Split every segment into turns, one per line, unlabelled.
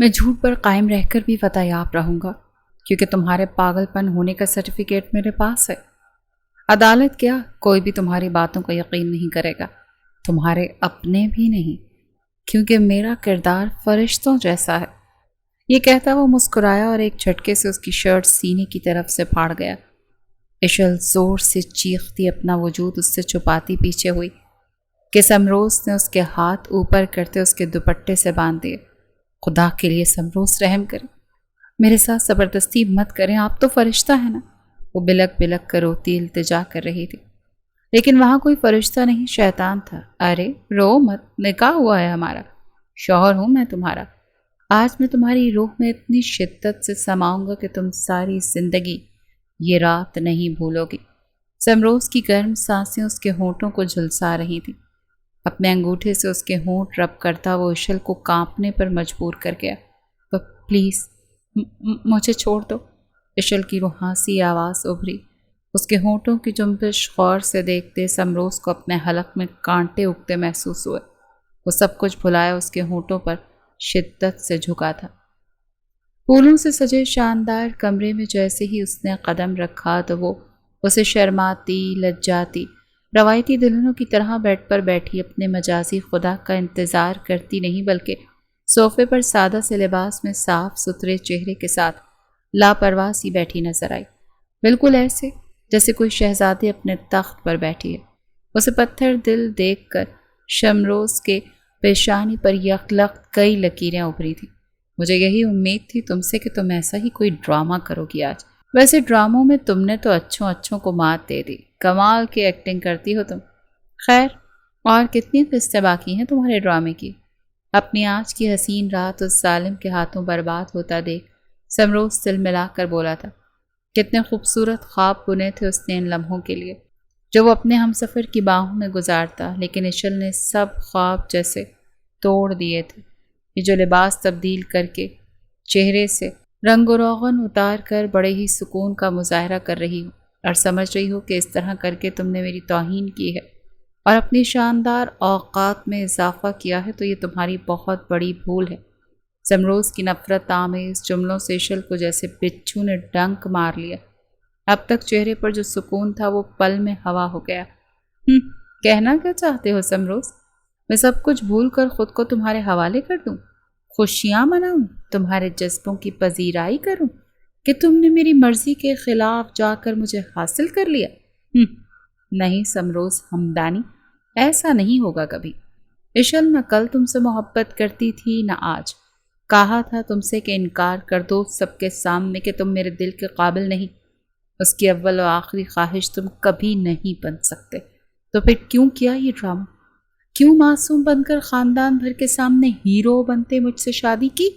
میں جھوٹ پر قائم رہ کر بھی فتح یاب رہوں گا، کیونکہ تمہارے پاگل پن ہونے کا سرٹیفکیٹ میرے پاس ہے۔ عدالت کیا، کوئی بھی تمہاری باتوں کو یقین نہیں کرے گا، تمہارے اپنے بھی نہیں، کیونکہ میرا کردار فرشتوں جیسا ہے۔ یہ کہتا وہ مسکرایا اور ایک جھٹکے سے اس کی شرٹ سینے کی طرف سے پھاڑ گیا۔ اشل زور سے چیختی، اپنا وجود اس سے چھپاتی پیچھے ہوئی کہ سمروز نے اس کے ہاتھ اوپر کرتے اس کے دوپٹے سے باندھ دیے۔ خدا کے لیے سمروز رحم کریں، میرے ساتھ زبردستی مت کریں، آپ تو فرشتہ ہیں نا۔ وہ بلک بلک کر روتی التجا کر رہی تھی، لیکن وہاں کوئی فرشتہ نہیں، شیطان تھا۔ ارے رو مت، نکاح ہوا ہے ہمارا، شوہر ہوں میں تمہارا۔ آج میں تمہاری روح میں اتنی شدت سے سماؤں گا کہ تم ساری زندگی یہ رات نہیں بھولو گی۔ سمروز کی گرم سانسیں اس کے ہونٹوں کو جھلسا رہی تھیں۔ اپنے انگوٹھے سے اس کے ہونٹ رب کرتا وہ اشل کو کانپنے پر مجبور کر گیا۔ پلیز مجھے چھوڑ دو، اشل کی روحانسی آواز ابھری۔ اس کے ہونٹوں کی جنبش غور سے دیکھتے سمروز کو اپنے حلق میں کانٹے اگتے محسوس ہوئے۔ وہ سب کچھ بھلایا اس کے ہونٹوں پر شدت سے جھکا تھا۔ پھولوں سے سجے شاندار کمرے میں جیسے ہی اس نے قدم رکھا تو وہ اسے شرماتی، لجاتی، روایتی دلہنوں کی طرح بیڈ پر بیٹھی اپنے مجازی خدا کا انتظار کرتی نہیں، بلکہ صوفے پر سادہ سے لباس میں صاف ستھرے چہرے کے ساتھ لاپرواہ سی بیٹھی نظر آئی، بالکل ایسے جیسے کوئی شہزادی اپنے تخت پر بیٹھی ہے۔ اسے پتھر دل دیکھ کر شمروز کے پیشانی پر یکلخت کئی لکیریں ابھری تھیں۔ مجھے یہی امید تھی تم سے کہ تم ایسا ہی کوئی ڈرامہ کرو گی آج۔ ویسے ڈراموں میں تم نے تو اچھوں کو مات دے دی، کمال کی ایکٹنگ کرتی ہو تم۔ خیر، اور کتنی قسطیں باقی ہیں تمہارے ڈرامے کی؟ اپنی آج کی حسین رات اس ظالم کے ہاتھوں برباد ہوتا دیکھ سمروز دل ملا کر بولا تھا۔ کتنے خوبصورت خواب بنے تھے اس نے ان لمحوں کے لیے جو وہ اپنے ہم سفر کی باہوں میں گزارتا، لیکن اشل نے سب خواب جیسے توڑ دیے تھے۔ یہ جو لباس تبدیل کر کے چہرے سے رنگ و روغن اتار کر بڑے ہی سکون کا مظاہرہ کر رہی ہو اور سمجھ رہی ہو کہ اس طرح کر کے تم نے میری توہین کی ہے اور اپنی شاندار اوقات میں اضافہ کیا ہے، تو یہ تمہاری بہت بڑی بھول ہے۔ سمروز کی نفرت آمیز جملوں سے اشل کو جیسے بچھو نے ڈنک مار لیا۔ اب تک چہرے پر جو سکون تھا وہ پل میں ہوا ہو گیا۔ کہنا کیا چاہتے ہو سمروز؟ میں سب کچھ بھول کر خود کو تمہارے حوالے کر دوں، خوشیاں مناؤں، تمہارے جذبوں کی پذیرائی کروں کہ تم نے میری مرضی کے خلاف جا کر مجھے حاصل کر لیا؟ نہیں سمروز ہمدانی، ایسا نہیں ہوگا کبھی۔ اشل نہ کل تم سے محبت کرتی تھی نہ آج۔ کہا تھا تم سے کہ انکار کر دو سب کے سامنے کہ تم میرے دل کے قابل نہیں، اس کی اول و آخری خواہش تم کبھی نہیں بن سکتے، تو پھر کیوں کیا یہ ڈرامہ؟ کیوں معصوم بن کر خاندان بھر کے سامنے ہیرو بنتے مجھ سے شادی کی؟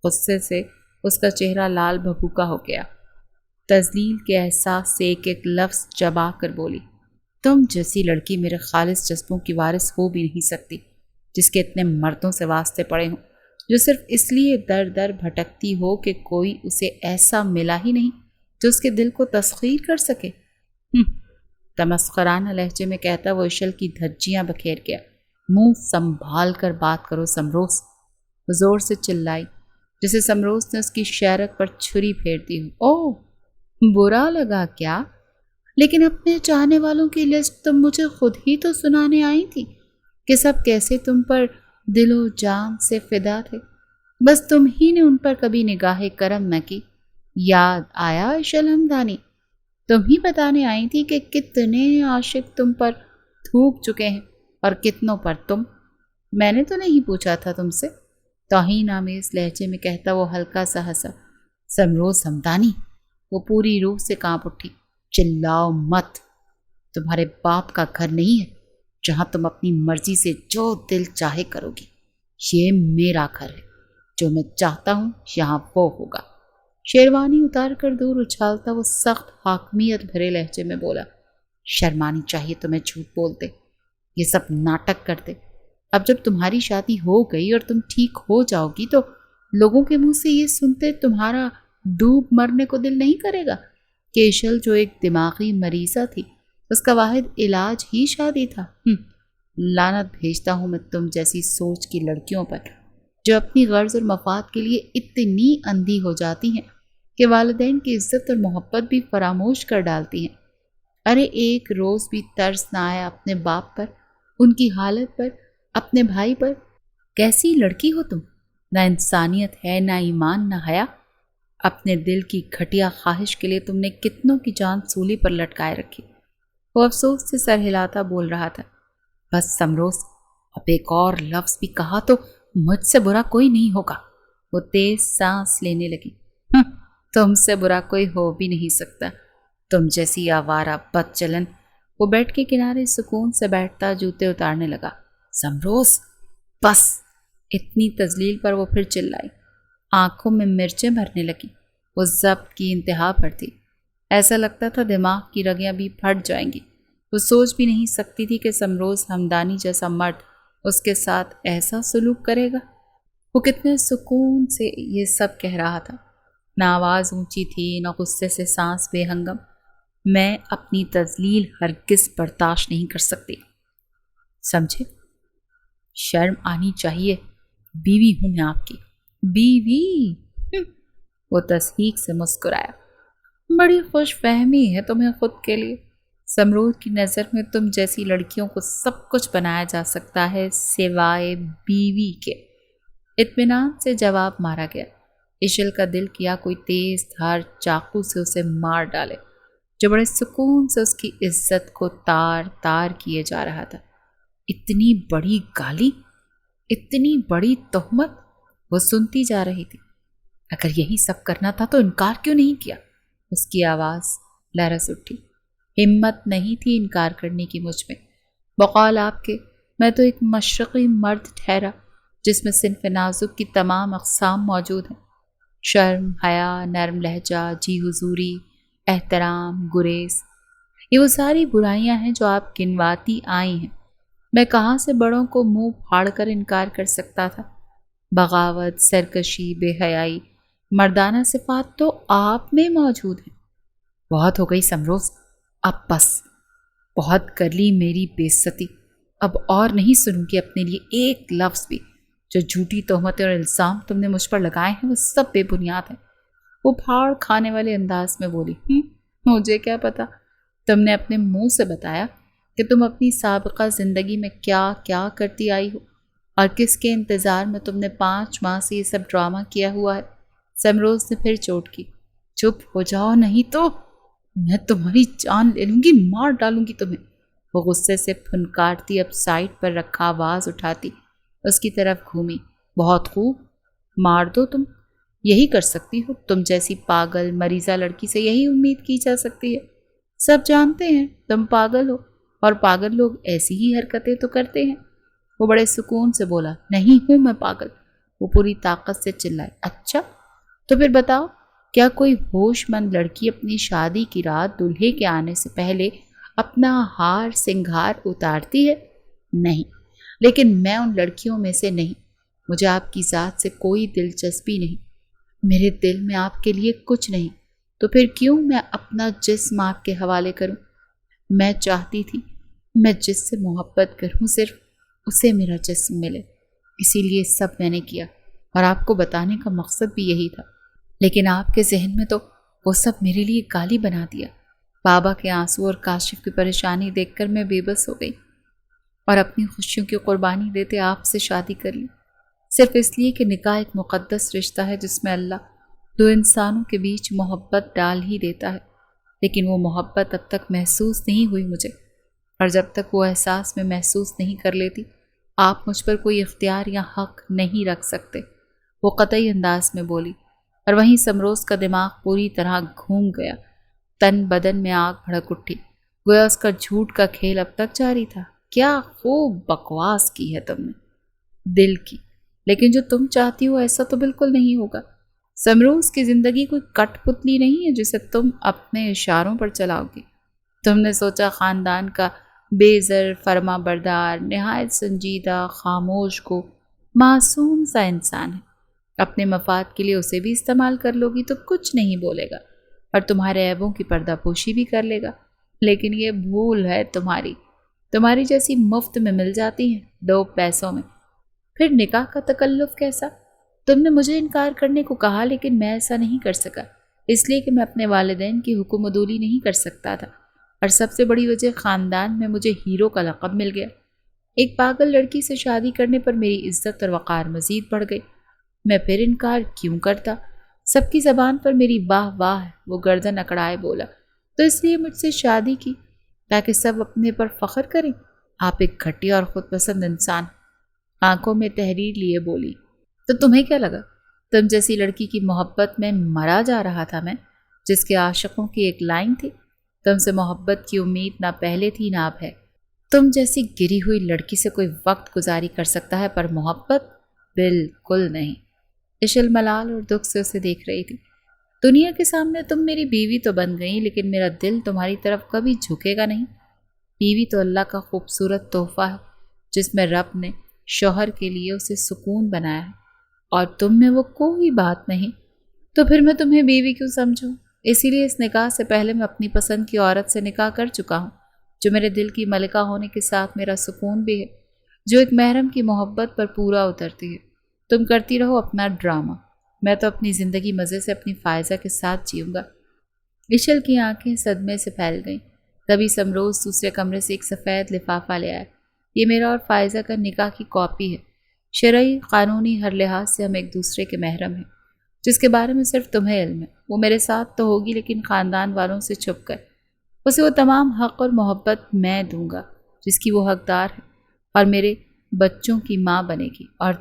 غصے سے اس کا چہرہ لال بھبوکا ہو گیا۔ تذلیل کے احساس سے ایک ایک لفظ چبا کر بولی، تم جیسی لڑکی میرے خالص جذبوں کی وارث ہو بھی نہیں سکتی، جس کے اتنے مردوں سے واسطے پڑے ہوں، جو صرف اس لیے در در بھٹکتی ہو کہ کوئی اسے ایسا ملا ہی نہیں جو اس کے دل کو تسخیر کر سکے۔ تمسخرانہ لہجے میں کہتا وہ اشل کی دھجیاں بکھیر گیا۔ منہ سنبھال کر بات کرو سمروز، زور سے چلائی جسے سمروز نے اس کی شیرت پر چھری پھیر دی ہو۔ اوہ، برا لگا کیا؟ لیکن اپنے چاہنے والوں کی لسٹ تم مجھے خود ہی تو سنانے آئی تھی کہ سب کیسے تم پر دل و جان سے فدا تھے، بس تم ہی نے ان پر کبھی نگاہ کرم نہ کی۔ یاد آیا اشل ہمدانی؟ تم ہی بتانے آئی تھی کہ کتنے عاشق تم پر تھوک چکے ہیں اور کتنوں پر تم۔ میں نے تو نہیں پوچھا تھا تم سے، توہین آمیز لہجے میں کہتا وہ ہلکا سا ہنسا۔ سمروز ہمدانی، وہ پوری روح سے کانپ اٹھی۔ چلاؤ مت، تمہارے باپ کا گھر نہیں ہے جہاں تم اپنی مرضی سے جو دل چاہے کرو گی، یہ میرا گھر ہے، جو میں چاہتا ہوں یہاں وہ ہوگا۔ شیروانی اتار کر دور اچھالتا وہ سخت حاکمیت بھرے لہجے میں بولا، شرمانی چاہیے تمہیں جھوٹ بولتے، یہ سب ناٹک کرتے۔ اب جب تمہاری شادی ہو گئی اور تم ٹھیک ہو جاؤ گی تو لوگوں کے منہ سے یہ سنتے تمہارا ڈوب مرنے کو دل نہیں کرے گا کہ اشل جو ایک دماغی مریضہ تھی اس کا واحد علاج ہی شادی تھا۔ لعنت بھیجتا ہوں میں تم جیسی سوچ کی لڑکیوں پر جو اپنی غرض اور مفاد کے لیے اتنی اندھی ہو جاتی ہیں کہ والدین کی عزت اور محبت بھی فراموش کر ڈالتی ہیں۔ ارے ایک روز بھی ترس نہ آیا اپنے باپ پر، ان کی حالت پر، اپنے بھائی پر؟ کیسی لڑکی ہو تم، نہ انسانیت ہے، نہ ایمان، نہ حیا۔ اپنے دل کی گھٹیا خواہش کے لیے تم نے کتنوں کی جان سولی پر لٹکائے رکھی۔ وہ افسوس سے سر ہلاتا بول رہا تھا، بس سمروز، اب ایک اور لفظ بھی کہا تو مجھ سے برا کوئی نہیں ہوگا۔ وہ تیز سانس لینے لگی۔ تم سے برا کوئی ہو بھی نہیں سکتا، تم جیسی آوارہ بد چلن۔ وہ بیڈ کے کنارے سکون سے بیٹھتا جوتے اتارنے لگا۔ سمروز بس! اتنی تذلیل پر وہ پھر چلائی۔ آنکھوں میں مرچیں بھرنے لگی۔ وہ ضبط کی انتہا پر تھی۔ ایسا لگتا تھا دماغ کی رگیں بھی پھٹ جائیں گی۔ وہ سوچ بھی نہیں سکتی تھی کہ سمروز ہمدانی جیسا مرد اس کے ساتھ ایسا سلوک کرے گا۔ وہ کتنے سکون سے یہ سب کہہ رہا تھا۔ نہ آواز اونچی تھی، نہ غصے سے سانس بے ہنگم۔ میں اپنی تذلیل ہرگز برداشت نہیں کر سکتی، سمجھے؟ شرم آنی چاہیے، بیوی ہوں میں آپ کی، بیوی۔ وہ تصحیق سے مسکرایا۔ بڑی خوش فہمی ہے تمہیں خود کے لیے۔ سمرود کی نظر میں تم جیسی لڑکیوں کو سب کچھ بنایا جا سکتا ہے سوائے بیوی کے۔ اطمینان سے جواب مارا گیا۔ اشل کا دل کیا کوئی تیز دھار چاقو سے اسے مار ڈالے، جو بڑے سکون سے اس کی عزت کو تار تار کیے جا رہا تھا۔ اتنی بڑی گالی، اتنی بڑی تہمت! وہ سنتی جا رہی تھی۔ اگر یہی سب کرنا تھا تو انکار کیوں نہیں کیا؟ اس کی آواز لرز اٹھی۔ ہمت نہیں تھی انکار کرنے کی مجھ میں۔ بقول آپ کے، میں تو ایک مشرقی مرد ٹھہرا جس میں صنف نازک کی تمام اقسام موجود ہیں۔ شرم، حیا، نرم لہجہ، جی حضوری، احترام، گریز، یہ وہ ساری برائیاں ہیں جو آپ گنواتی آئی ہیں۔ میں کہاں سے بڑوں کو منہ پھاڑ کر انکار کر سکتا تھا؟ بغاوت، سرکشی، بے حیائی، مردانہ صفات تو آپ میں موجود ہیں۔ بہت ہو گئی سمروز، اب بس، بہت کر لی میری بے عزتی۔ اب اور نہیں سنوں گی اپنے لیے ایک لفظ بھی۔ جو جھوٹی تہمتیں اور الزام تم نے مجھ پر لگائے ہیں وہ سب بے بنیاد ہیں۔ وہ پھاڑ کھانے والے انداز میں بولی، مجھے کیا پتا؟ تم نے اپنے منہ سے بتایا کہ تم اپنی سابقہ زندگی میں کیا کیا کرتی آئی ہو، اور کس کے انتظار میں تم نے 5 ماہ سے یہ سب ڈرامہ کیا ہوا ہے۔ سمروز نے پھر چوٹ کی۔ چپ ہو جاؤ نہیں تو میں تمہاری جان لے لوں گی، مار ڈالوں گی تمہیں۔ وہ غصے سے پھنکارتی اب سائڈ پر رکھا آواز اٹھاتی اس کی طرف گھومی۔ بہت خوب، مار دو تم، یہی کر سکتی ہو۔ تم جیسی پاگل مریضہ لڑکی سے یہی امید کی جا سکتی ہے۔ سب جانتے ہیں تم پاگل ہو، اور پاگل لوگ ایسی ہی حرکتیں تو کرتے ہیں۔ وہ بڑے سکون سے بولا، نہیں ہوں میں پاگل۔ وہ پوری طاقت سے چلائے، اچھا تو پھر بتاؤ، کیا کوئی ہوش مند لڑکی اپنی شادی کی رات دولہے کے آنے سے پہلے اپنا ہار سنگھار اتارتی ہے؟ نہیں، لیکن میں ان لڑکیوں میں سے نہیں۔ مجھے آپ کی ذات سے کوئی دلچسپی نہیں، میرے دل میں آپ کے لیے کچھ نہیں، تو پھر کیوں میں اپنا جسم آپ کے حوالے کروں؟ میں چاہتی تھی میں جس سے محبت کروں صرف اسے میرا جسم ملے، اسی لیے سب میں نے کیا، اور آپ کو بتانے کا مقصد بھی یہی تھا۔ لیکن آپ کے ذہن میں تو وہ سب میرے لیے گالی بنا دیا۔ بابا کے آنسو اور کاشف کی پریشانی دیکھ کر میں بے بس ہو گئی، اور اپنی خوشیوں کی قربانی دیتے آپ سے شادی کر لی، صرف اس لیے کہ نکاح ایک مقدس رشتہ ہے جس میں اللہ 2 انسانوں کے بیچ محبت ڈال ہی دیتا ہے۔ لیکن وہ محبت اب تک محسوس نہیں ہوئی مجھے، اور جب تک وہ احساس میں محسوس نہیں کر لیتی، آپ مجھ پر کوئی اختیار یا حق نہیں رکھ سکتے۔ وہ قطعی انداز میں بولی، اور وہیں سمروز کا دماغ پوری طرح گھوم گیا۔ تن بدن میں آگ بھڑک اٹھی، گویا اس کا جھوٹ کا کھیل اب تک جاری تھا۔ کیا خوب بکواس کی ہے تم نے، دل کی، لیکن جو تم چاہتی ہو ایسا تو بالکل نہیں ہوگا۔ سمروز کی زندگی کوئی کٹ پتلی نہیں ہے جسے تم اپنے اشاروں پر چلاؤ گی۔ تم نے سوچا خاندان کا بے زر فرما بردار، نہایت سنجیدہ، خاموش کو معصوم سا انسان ہے، اپنے مفاد کے لیے اسے بھی استعمال کر لو گی تو کچھ نہیں بولے گا، اور تمہارے عیبوں کی پردہ پوشی بھی کر لے گا۔ لیکن یہ بھول ہے تمہاری جیسی مفت میں مل جاتی ہیں 2 پیسوں میں۔ پھر نکاح کا تکلف کیسا؟ تم نے مجھے انکار کرنے کو کہا لیکن میں ایسا نہیں کر سکا، اس لیے کہ میں اپنے والدین کی حکم عدولی نہیں کر سکتا تھا، اور سب سے بڑی وجہ خاندان میں مجھے ہیرو کا لقب مل گیا۔ ایک پاگل لڑکی سے شادی کرنے پر میری عزت اور وقار مزید بڑھ گئی۔ میں پھر انکار کیوں کرتا؟ سب کی زبان پر میری واہ واہ ہے۔ وہ گردن اکڑائے بولا، تو اس لیے مجھ سے شادی کی تاکہ سب اپنے پر فخر کریں؟ آپ ایک گھٹیا اور خود پسند انسان۔ آنکھوں میں تحریر لیے بولی، تو تمہیں کیا لگا؟ تم جیسی لڑکی کی محبت میں مرا جا رہا تھا میں، جس کے عاشقوں کی ایک لائن تھی، تم سے محبت کی امید نہ پہلے تھی نہ اب ہے۔ تم جیسی گری ہوئی لڑکی سے کوئی وقت گزاری کر سکتا ہے، پر محبت بالکل نہیں۔ عشل ملال اور دکھ سے اسے دیکھ رہی تھی۔ دنیا کے سامنے تم میری بیوی تو بن گئی، لیکن میرا دل تمہاری طرف کبھی جھکے گا نہیں۔ بیوی تو اللہ کا خوبصورت تحفہ ہے، جس میں رب نے شوہر کے لیے اسے سکون بنایا ہے، اور تم میں وہ کوئی بات نہیں، تو پھر میں تمہیں بیوی کیوں سمجھوں؟ اسی لیے اس نکاح سے پہلے میں اپنی پسند کی عورت سے نکاح کر چکا ہوں، جو میرے دل کی ملکہ ہونے کے ساتھ میرا سکون بھی ہے، جو ایک محرم کی محبت پر پورا اترتی ہے۔ تم کرتی رہو اپنا ڈرامہ، میں تو اپنی زندگی مزے سے اپنی فائزہ کے ساتھ جیوں گا۔ عشل کی آنکھیں صدمے سے پھیل گئیں۔ تبھی سمروز دوسرے کمرے سے ایک سفید لفافہ لے آیا۔ یہ میرا اور فائزہ کا نکاح کی کاپی ہے۔ شرعی قانونی ہر لحاظ سے ہم ایک دوسرے کے محرم ہیں، جس کے بارے میں صرف تمہیں علم ہے۔ وہ میرے ساتھ تو ہوگی لیکن خاندان والوں سے چھپ کر۔ اسے وہ تمام حق اور محبت میں دوں گا جس کی وہ حقدار ہے، اور میرے بچوں کی ماں بنے گی۔ اور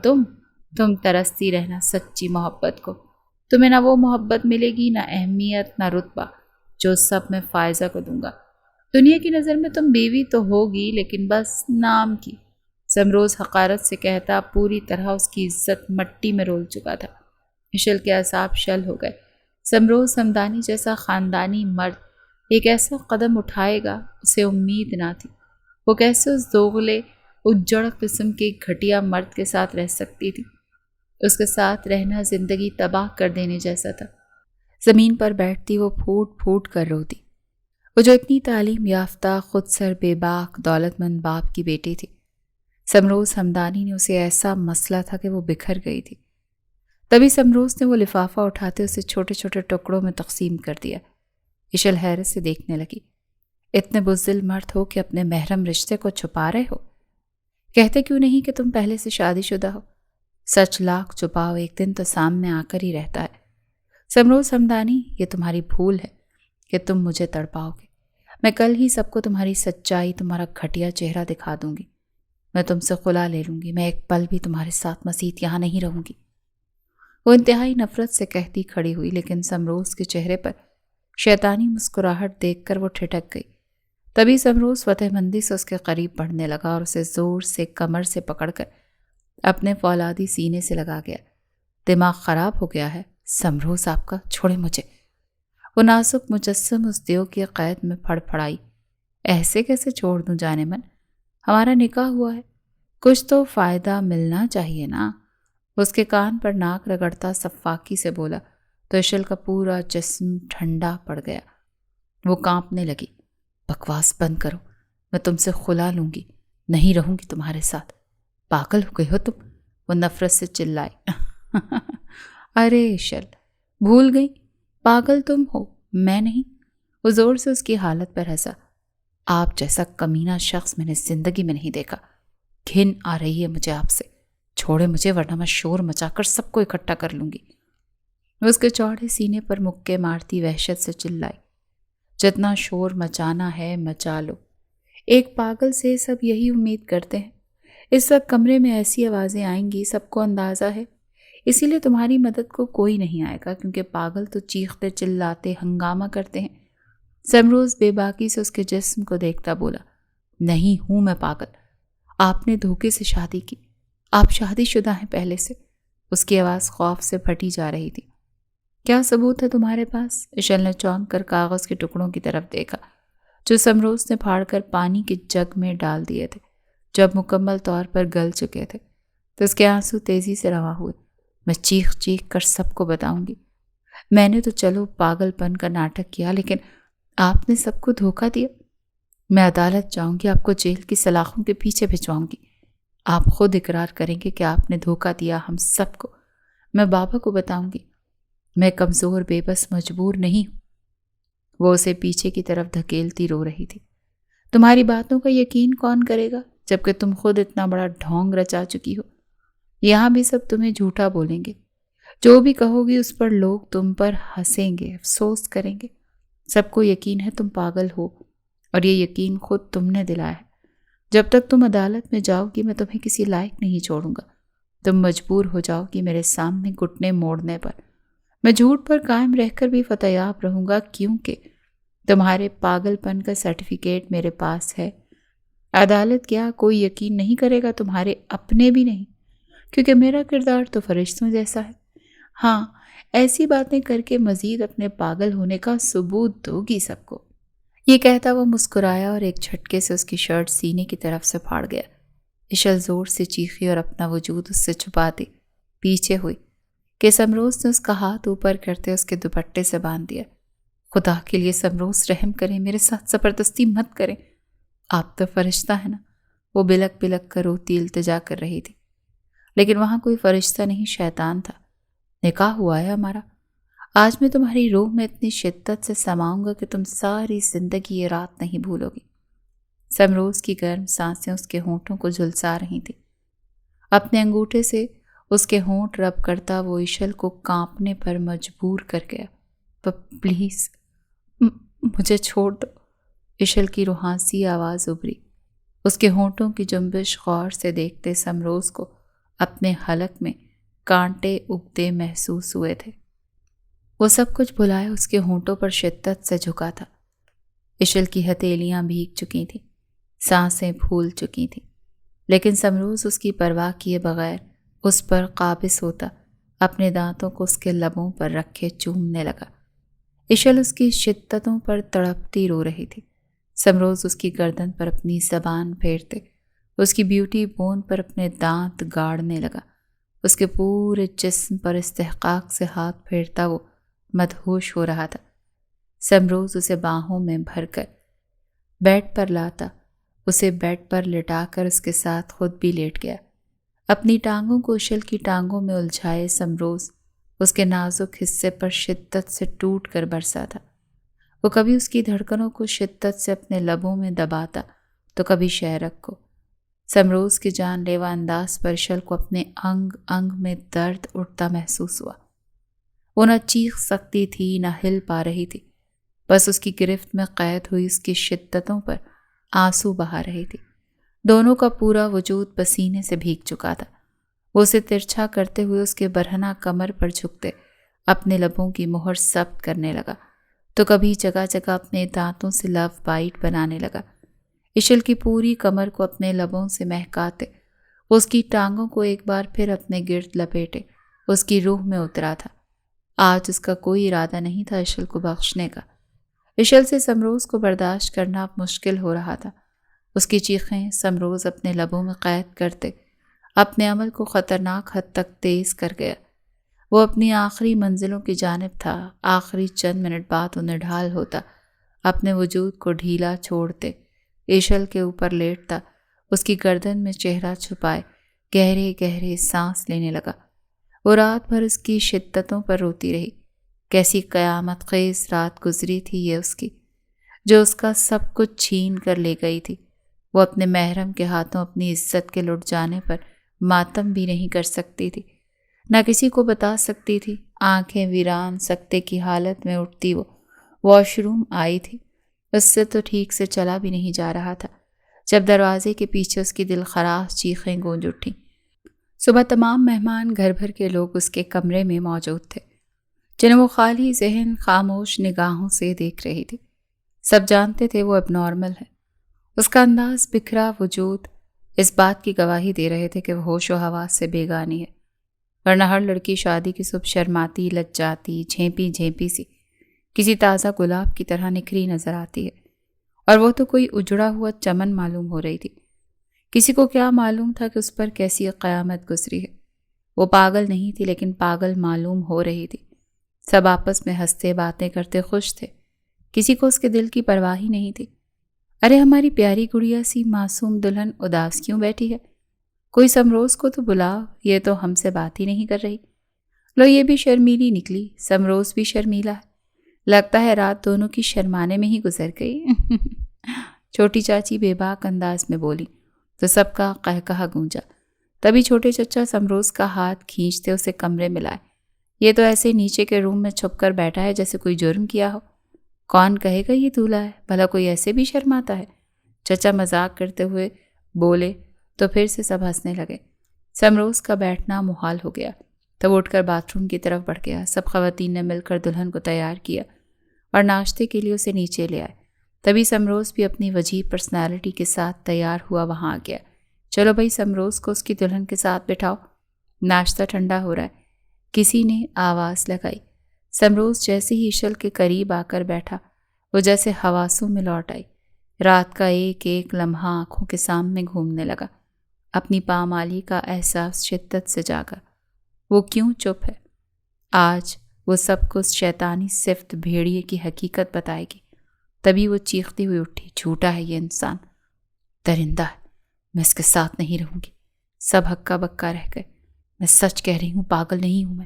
تم ترستی رہنا سچی محبت کو۔ تمہیں نہ وہ محبت ملے گی، نہ اہمیت، نہ رتبہ، جو سب میں فائزہ کو دوں گا۔ دنیا کی نظر میں تم بیوی تو ہوگی، لیکن بس نام کی۔ سمروز حقارت سے کہتا پوری طرح اس کی عزت مٹی میں رول چکا تھا۔ عشل کے اعصاب شل ہو گئے۔ سمروز ہمدانی جیسا خاندانی مرد ایک ایسا قدم اٹھائے گا، اسے امید نہ تھی۔ وہ کیسے اس دوغلے اجڑ قسم کے گھٹیا مرد کے ساتھ رہ سکتی تھی؟ اس کے ساتھ رہنا زندگی تباہ کر دینے جیسا تھا۔ زمین پر بیٹھتی وہ پھوٹ پھوٹ کر روتی۔ وہ جو اتنی تعلیم یافتہ، خود سر بے باک، دولت مند باپ کی بیٹی تھی، سمروز ہمدانی نے اسے ایسا مسئلہ تھا کہ وہ بکھر گئی تھی۔ تبھی سمروز نے وہ لفافہ اٹھاتے اسے چھوٹے چھوٹے ٹکڑوں میں تقسیم کر دیا۔ عشل حیرت سے دیکھنے لگی۔ اتنے بزدل مرد ہو کہ اپنے محرم رشتے کو چھپا رہے ہو؟ کہتے کیوں نہیں کہ تم پہلے سے شادی شدہ ہو؟ سچ لاکھ چھپاؤ، ایک دن تو سامنے آ کر ہی رہتا ہے۔ سمروز ہمدانی، یہ تمہاری بھول ہے کہ تم مجھے تڑپاؤ گے۔ میں کل ہی سب کو تمہاری سچائی، تمہارا گھٹیا چہرہ دکھا دوں گی۔ میں تم سے خلا لے لوں گی۔ میں ایک پل بھی تمہارے ساتھ مزید یہاں نہیں رہوں گی۔ وہ انتہائی نفرت سے کہتی کھڑی ہوئی، لیکن سمروز کے چہرے پر شیطانی مسکراہٹ دیکھ کر وہ ٹھٹک گئی۔ تبھی سمروز فتح مندی سے اس کے قریب بڑھنے لگا اور اسے زور سے کمر سے پکڑ کر اپنے فولادی سینے سے لگا گیا۔ دماغ خراب ہو گیا ہے سمروز آپ کا، چھوڑے مجھے۔ وہ نازک مجسم اس دیو کی قید میں پھڑ پھڑائی۔ ایسے کیسے چھوڑ دوں جانے من؟ ہمارا نکاح ہوا ہے، کچھ تو فائدہ ملنا چاہیے نا۔ اس کے کان پر ناک رگڑتا صفاقی سے بولا تو عشل کا پورا جسم ٹھنڈا پڑ گیا۔ وہ کانپنے لگی۔ بکواس بند کرو، میں تم سے خلا لوں گی، نہیں رہوں گی تمہارے ساتھ۔ پاگل ہو گئے ہو تم، وہ نفرت سے چلائی۔ ارے عشل، بھول گئی، پاگل تم ہو، میں نہیں۔ وہ زور سے اس کی حالت پر ہنسا۔ آپ جیسا کمینہ شخص میں نے زندگی میں نہیں دیکھا۔ گھن آ رہی ہے مجھے آپ سے، چھوڑے مجھے ورنہ میں شور مچا کر سب کو اکٹھا کر لوں گی۔ وہ اس کے چوڑے سینے پر مکے مارتی وحشت سے چلائی۔ جتنا شور مچانا ہے مچا لو، ایک پاگل سے سب یہی امید کرتے ہیں۔ اس وقت کمرے میں ایسی آوازیں آئیں گی، سب کو اندازہ ہے، اسی لیے تمہاری مدد کو کوئی نہیں آئے گا، کیونکہ پاگل تو چیختے چلاتے ہنگامہ کرتے ہیں۔ سمروز بے باکی سے اس کے جسم کو دیکھتا بولا، نہیں ہوں میں پاگل، آپ نے دھوکے سے شادی کی، آپ شادی شدہ ہیں پہلے سے۔ اس کی آواز خوف سے پھٹی جا رہی تھی۔ کیا ثبوت ہے تمہارے پاس؟ عشل نے چونک کر کاغذ کے ٹکڑوں کی طرف دیکھا جو سمروز نے پھاڑ کر پانی کے جگ میں ڈال دیے تھے۔ جب مکمل طور پر گل چکے تھے تو اس کے آنسو تیزی سے رواں ہوئے۔ میں چیخ چیخ کر سب کو بتاؤں گی۔ میں نے تو چلو پاگل پن کا ناٹک کیا، لیکن آپ نے سب کو دھوکہ دیا۔ میں عدالت جاؤں گی، آپ کو جیل کی سلاخوں کے پیچھے بھجواؤں گی۔ آپ خود اقرار کریں گے کہ آپ نے دھوکہ دیا ہم سب کو۔ میں بابا کو بتاؤں گی۔ میں کمزور بے بس مجبور نہیں ہوں۔ وہ اسے پیچھے کی طرف دھکیلتی رو رہی تھی۔ تمہاری باتوں کا یقین کون کرے گا جبکہ تم خود اتنا بڑا ڈھونگ رچا چکی ہو؟ یہاں بھی سب تمہیں جھوٹا بولیں گے۔ جو بھی کہو گی اس پر لوگ تم پر ہنسیں گے، افسوس کریں گے۔ سب کو یقین ہے تم پاگل ہو، اور یہ یقین خود تم نے دلایا ہے۔ جب تک تم عدالت میں جاؤ گی میں تمہیں کسی لائق نہیں چھوڑوں گا۔ تم مجبور ہو جاؤ گی میرے سامنے گھٹنے موڑنے پر۔ میں جھوٹ پر قائم رہ کر بھی فتح یاب رہوں گا، کیونکہ تمہارے پاگل پن کا سرٹیفکیٹ میرے پاس ہے۔ عدالت کیا کوئی یقین نہیں کرے گا، تمہارے اپنے بھی نہیں، کیونکہ میرا کردار تو فرشتوں جیسا ہے۔ ہاں، ایسی باتیں کر کے مزید اپنے پاگل ہونے کا ثبوت دو گی سب کو۔ یہ کہتا وہ مسکرایا اور ایک جھٹکے سے اس کی شرٹ سینے کی طرف سے پھاڑ گیا۔ اشل زور سے چیخی اور اپنا وجود اس سے چھپا دی پیچھے ہوئی کہ سمروز نے اس کا ہاتھ اوپر کرتے اس کے دوپٹے سے باندھ دیا۔ خدا کے لیے سمروز رحم کریں، میرے ساتھ زبردستی مت کریں، آپ تو فرشتہ ہے نا۔ وہ بلک بلک کر روتی التجا کر رہی تھی، لیکن وہاں کوئی فرشتہ نہیں، شیطان تھا۔ نکاح ہوا ہے ہمارا، آج میں تمہاری روح میں اتنی شدت سے سماؤں گا کہ تم ساری زندگی یہ رات نہیں بھولو گی۔ سمروز کی گرم سانسیں اس کے ہونٹوں کو جھلسا رہی تھیں۔ اپنے انگوٹھے سے اس کے ہونٹ رب کرتا وہ اشل کو کانپنے پر مجبور کر گیا۔ پلیز مجھے چھوڑ دو۔ اشل کی روحانسی آواز ابھری۔ اس کے ہونٹوں کی جنبش غور سے دیکھتے سمروز کو اپنے حلق میں کانٹے اگتے محسوس ہوئے تھے۔ وہ سب کچھ بھلائے اس کے ہونٹوں پر شدت سے جھکا تھا۔ اشل کی ہتھیلیاں بھیگ چکی تھیں، سانسیں پھول چکی تھیں، لیکن سمروز اس کی پرواہ کیے بغیر اس پر قابض ہوتا اپنے دانتوں کو اس کے لبوں پر رکھے چومنے لگا۔ اشل اس کی شدتوں پر تڑپتی رو رہی تھی۔ سمروز اس کی گردن پر اپنی زبان پھیرتے اس کی بیوٹی بون پر اپنے دانت گاڑنے لگا۔ اس کے پورے جسم پر استحقاق سے ہاتھ پھیرتا وہ مدہوش ہو رہا تھا۔ سمروز اسے باہوں میں بھر کر بیڈ پر لاتا، اسے بیڈ پر لٹا کر اس کے ساتھ خود بھی لیٹ گیا۔ اپنی ٹانگوں کو اشل کی ٹانگوں میں الجھائے سمروز اس کے نازک حصے پر شدت سے ٹوٹ کر برسا تھا۔ وہ کبھی اس کی دھڑکنوں کو شدت سے اپنے لبوں میں دباتا تو کبھی شہرک کو۔ سمروز کے جان لیوا انداز پر اشل کو اپنے انگ انگ میں درد اٹھتا محسوس ہوا۔ وہ نہ چیخ سکتی تھی نہ ہل پا رہی تھی، بس اس کی گرفت میں قید ہوئی اس کی شدتوں پر آنسو بہا رہی تھی۔ دونوں کا پورا وجود پسینے سے بھیگ چکا تھا۔ وہ اسے ترچھا کرتے ہوئے اس کے برہنہ کمر پر جھکتے اپنے لبوں کی مہر ثبت کرنے لگا تو کبھی جگہ جگہ اپنے دانتوں سے لو بائٹ بنانے لگا۔ اشل کی پوری کمر کو اپنے لبوں سے مہکاتے اس کی ٹانگوں کو ایک بار پھر اپنے گرد لپیٹے اس کی روح میں اترا تھا۔ آج اس کا کوئی ارادہ نہیں تھا اشل کو بخشنے کا۔ اشل سے سمروز کو برداشت کرنا اب مشکل ہو رہا تھا۔ اس کی چیخیں سمروز اپنے لبوں میں قید کرتے اپنے عمل کو خطرناک حد تک تیز کر گیا۔ وہ اپنی آخری منزلوں کی جانب تھا۔ آخری چند منٹ بعد وہ نڈھال ہوتا، اپنے وجود کو ڈھیلا چھوڑتے اشل کے اوپر لیٹتا، اس کی گردن میں چہرہ چھپائے گہرے گہرے سانس لینے لگا۔ وہ رات بھر اس کی شدتوں پر روتی رہی۔ کیسی قیامت خیز رات گزری تھی یہ اس کی، جو اس کا سب کچھ چھین کر لے گئی تھی۔ وہ اپنے محرم کے ہاتھوں اپنی عزت کے لٹ جانے پر ماتم بھی نہیں کر سکتی تھی، نہ کسی کو بتا سکتی تھی۔ آنکھیں ویران سکتے کی حالت میں اٹھتی وہ واش روم آئی تھی۔ اس سے تو ٹھیک سے چلا بھی نہیں جا رہا تھا جب دروازے کے پیچھے اس کی دل خراش چیخیں گونج اٹھیں۔ صبح تمام مہمان گھر بھر کے لوگ اس کے کمرے میں موجود تھے، جنہیں وہ خالی ذہن خاموش نگاہوں سے دیکھ رہی تھی۔ سب جانتے تھے وہ اب نارمل ہے۔ اس کا انداز، بکھرا وجود اس بات کی گواہی دے رہے تھے کہ وہ ہوش و حواس سے بیگانی ہے، ورنہ ہر لڑکی شادی کی صبح شرماتی، لجاتی، جھیپی جھیپی سی کسی تازہ گلاب کی طرح نکھری نظر آتی ہے، اور وہ تو کوئی اجڑا ہوا چمن معلوم ہو رہی تھی۔ کسی کو کیا معلوم تھا کہ اس پر کیسی قیامت گزری ہے۔ وہ پاگل نہیں تھی لیکن پاگل معلوم ہو رہی تھی۔ سب آپس میں ہنستے باتیں کرتے خوش تھے، کسی کو اس کے دل کی پرواہ ہی نہیں تھی۔ ارے ہماری پیاری گڑیا سی معصوم دلہن اداس کیوں بیٹھی ہے؟ کوئی سمروز کو تو بلاؤ، یہ تو ہم سے بات ہی نہیں کر رہی۔ لو یہ بھی شرمیلی نکلی، سمروز بھی شرمیلا ہے، لگتا ہے رات دونوں کی شرمانے میں ہی گزر گئی۔ چھوٹی چاچی بے باک انداز میں بولی تو سب کا قہقہہ گونجا۔ تبھی چھوٹے چچا سمروز کا ہاتھ کھینچتے اسے کمرے میں لائے۔ یہ تو ایسے نیچے کے روم میں چھپ کر بیٹھا ہے جیسے کوئی جرم کیا ہو۔ کون کہے گا یہ دولہا ہے، بھلا کوئی ایسے بھی شرماتا ہے؟ چچا مذاق کرتے ہوئے بولے تو پھر سے سب ہنسنے لگے۔ سمروز کا بیٹھنا محال ہو گیا، تب اٹھ کر باتھ روم کی طرف بڑھ گیا۔ سب خواتین نے مل کر دلہن کو تیار کیا اور ناشتے کے لیے اسے نیچے لے آئے۔ تبھی سمروز بھی اپنی وجیح پرسنالٹی کے ساتھ تیار ہوا وہاں آ گیا۔ چلو بھائی، سمروز کو اس کی دلہن کے ساتھ بٹھاؤ، ناشتہ ٹھنڈا ہو رہا ہے، کسی نے آواز لگائی۔ سمروز جیسے ہی عشل کے قریب آ کر بیٹھا، وہ جیسے حواسوں میں لوٹ آئی۔ رات کا ایک ایک لمحہ آنکھوں کے سامنے گھومنے لگا۔ اپنی پامالی کا احساس شدت سے جاگا۔ وہ کیوں چپ ہے؟ آج وہ سب کو شیطانی صفت بھیڑیے کی حقیقت بتائے گی۔ تبھی وہ چیختی ہوئی اٹھی، جھوٹا ہے یہ انسان، درندہ ہے، میں اس کے ساتھ نہیں رہوں گی۔ سب ہکا بکا رہ گئے۔ میں سچ کہہ رہی ہوں، پاگل نہیں ہوں میں،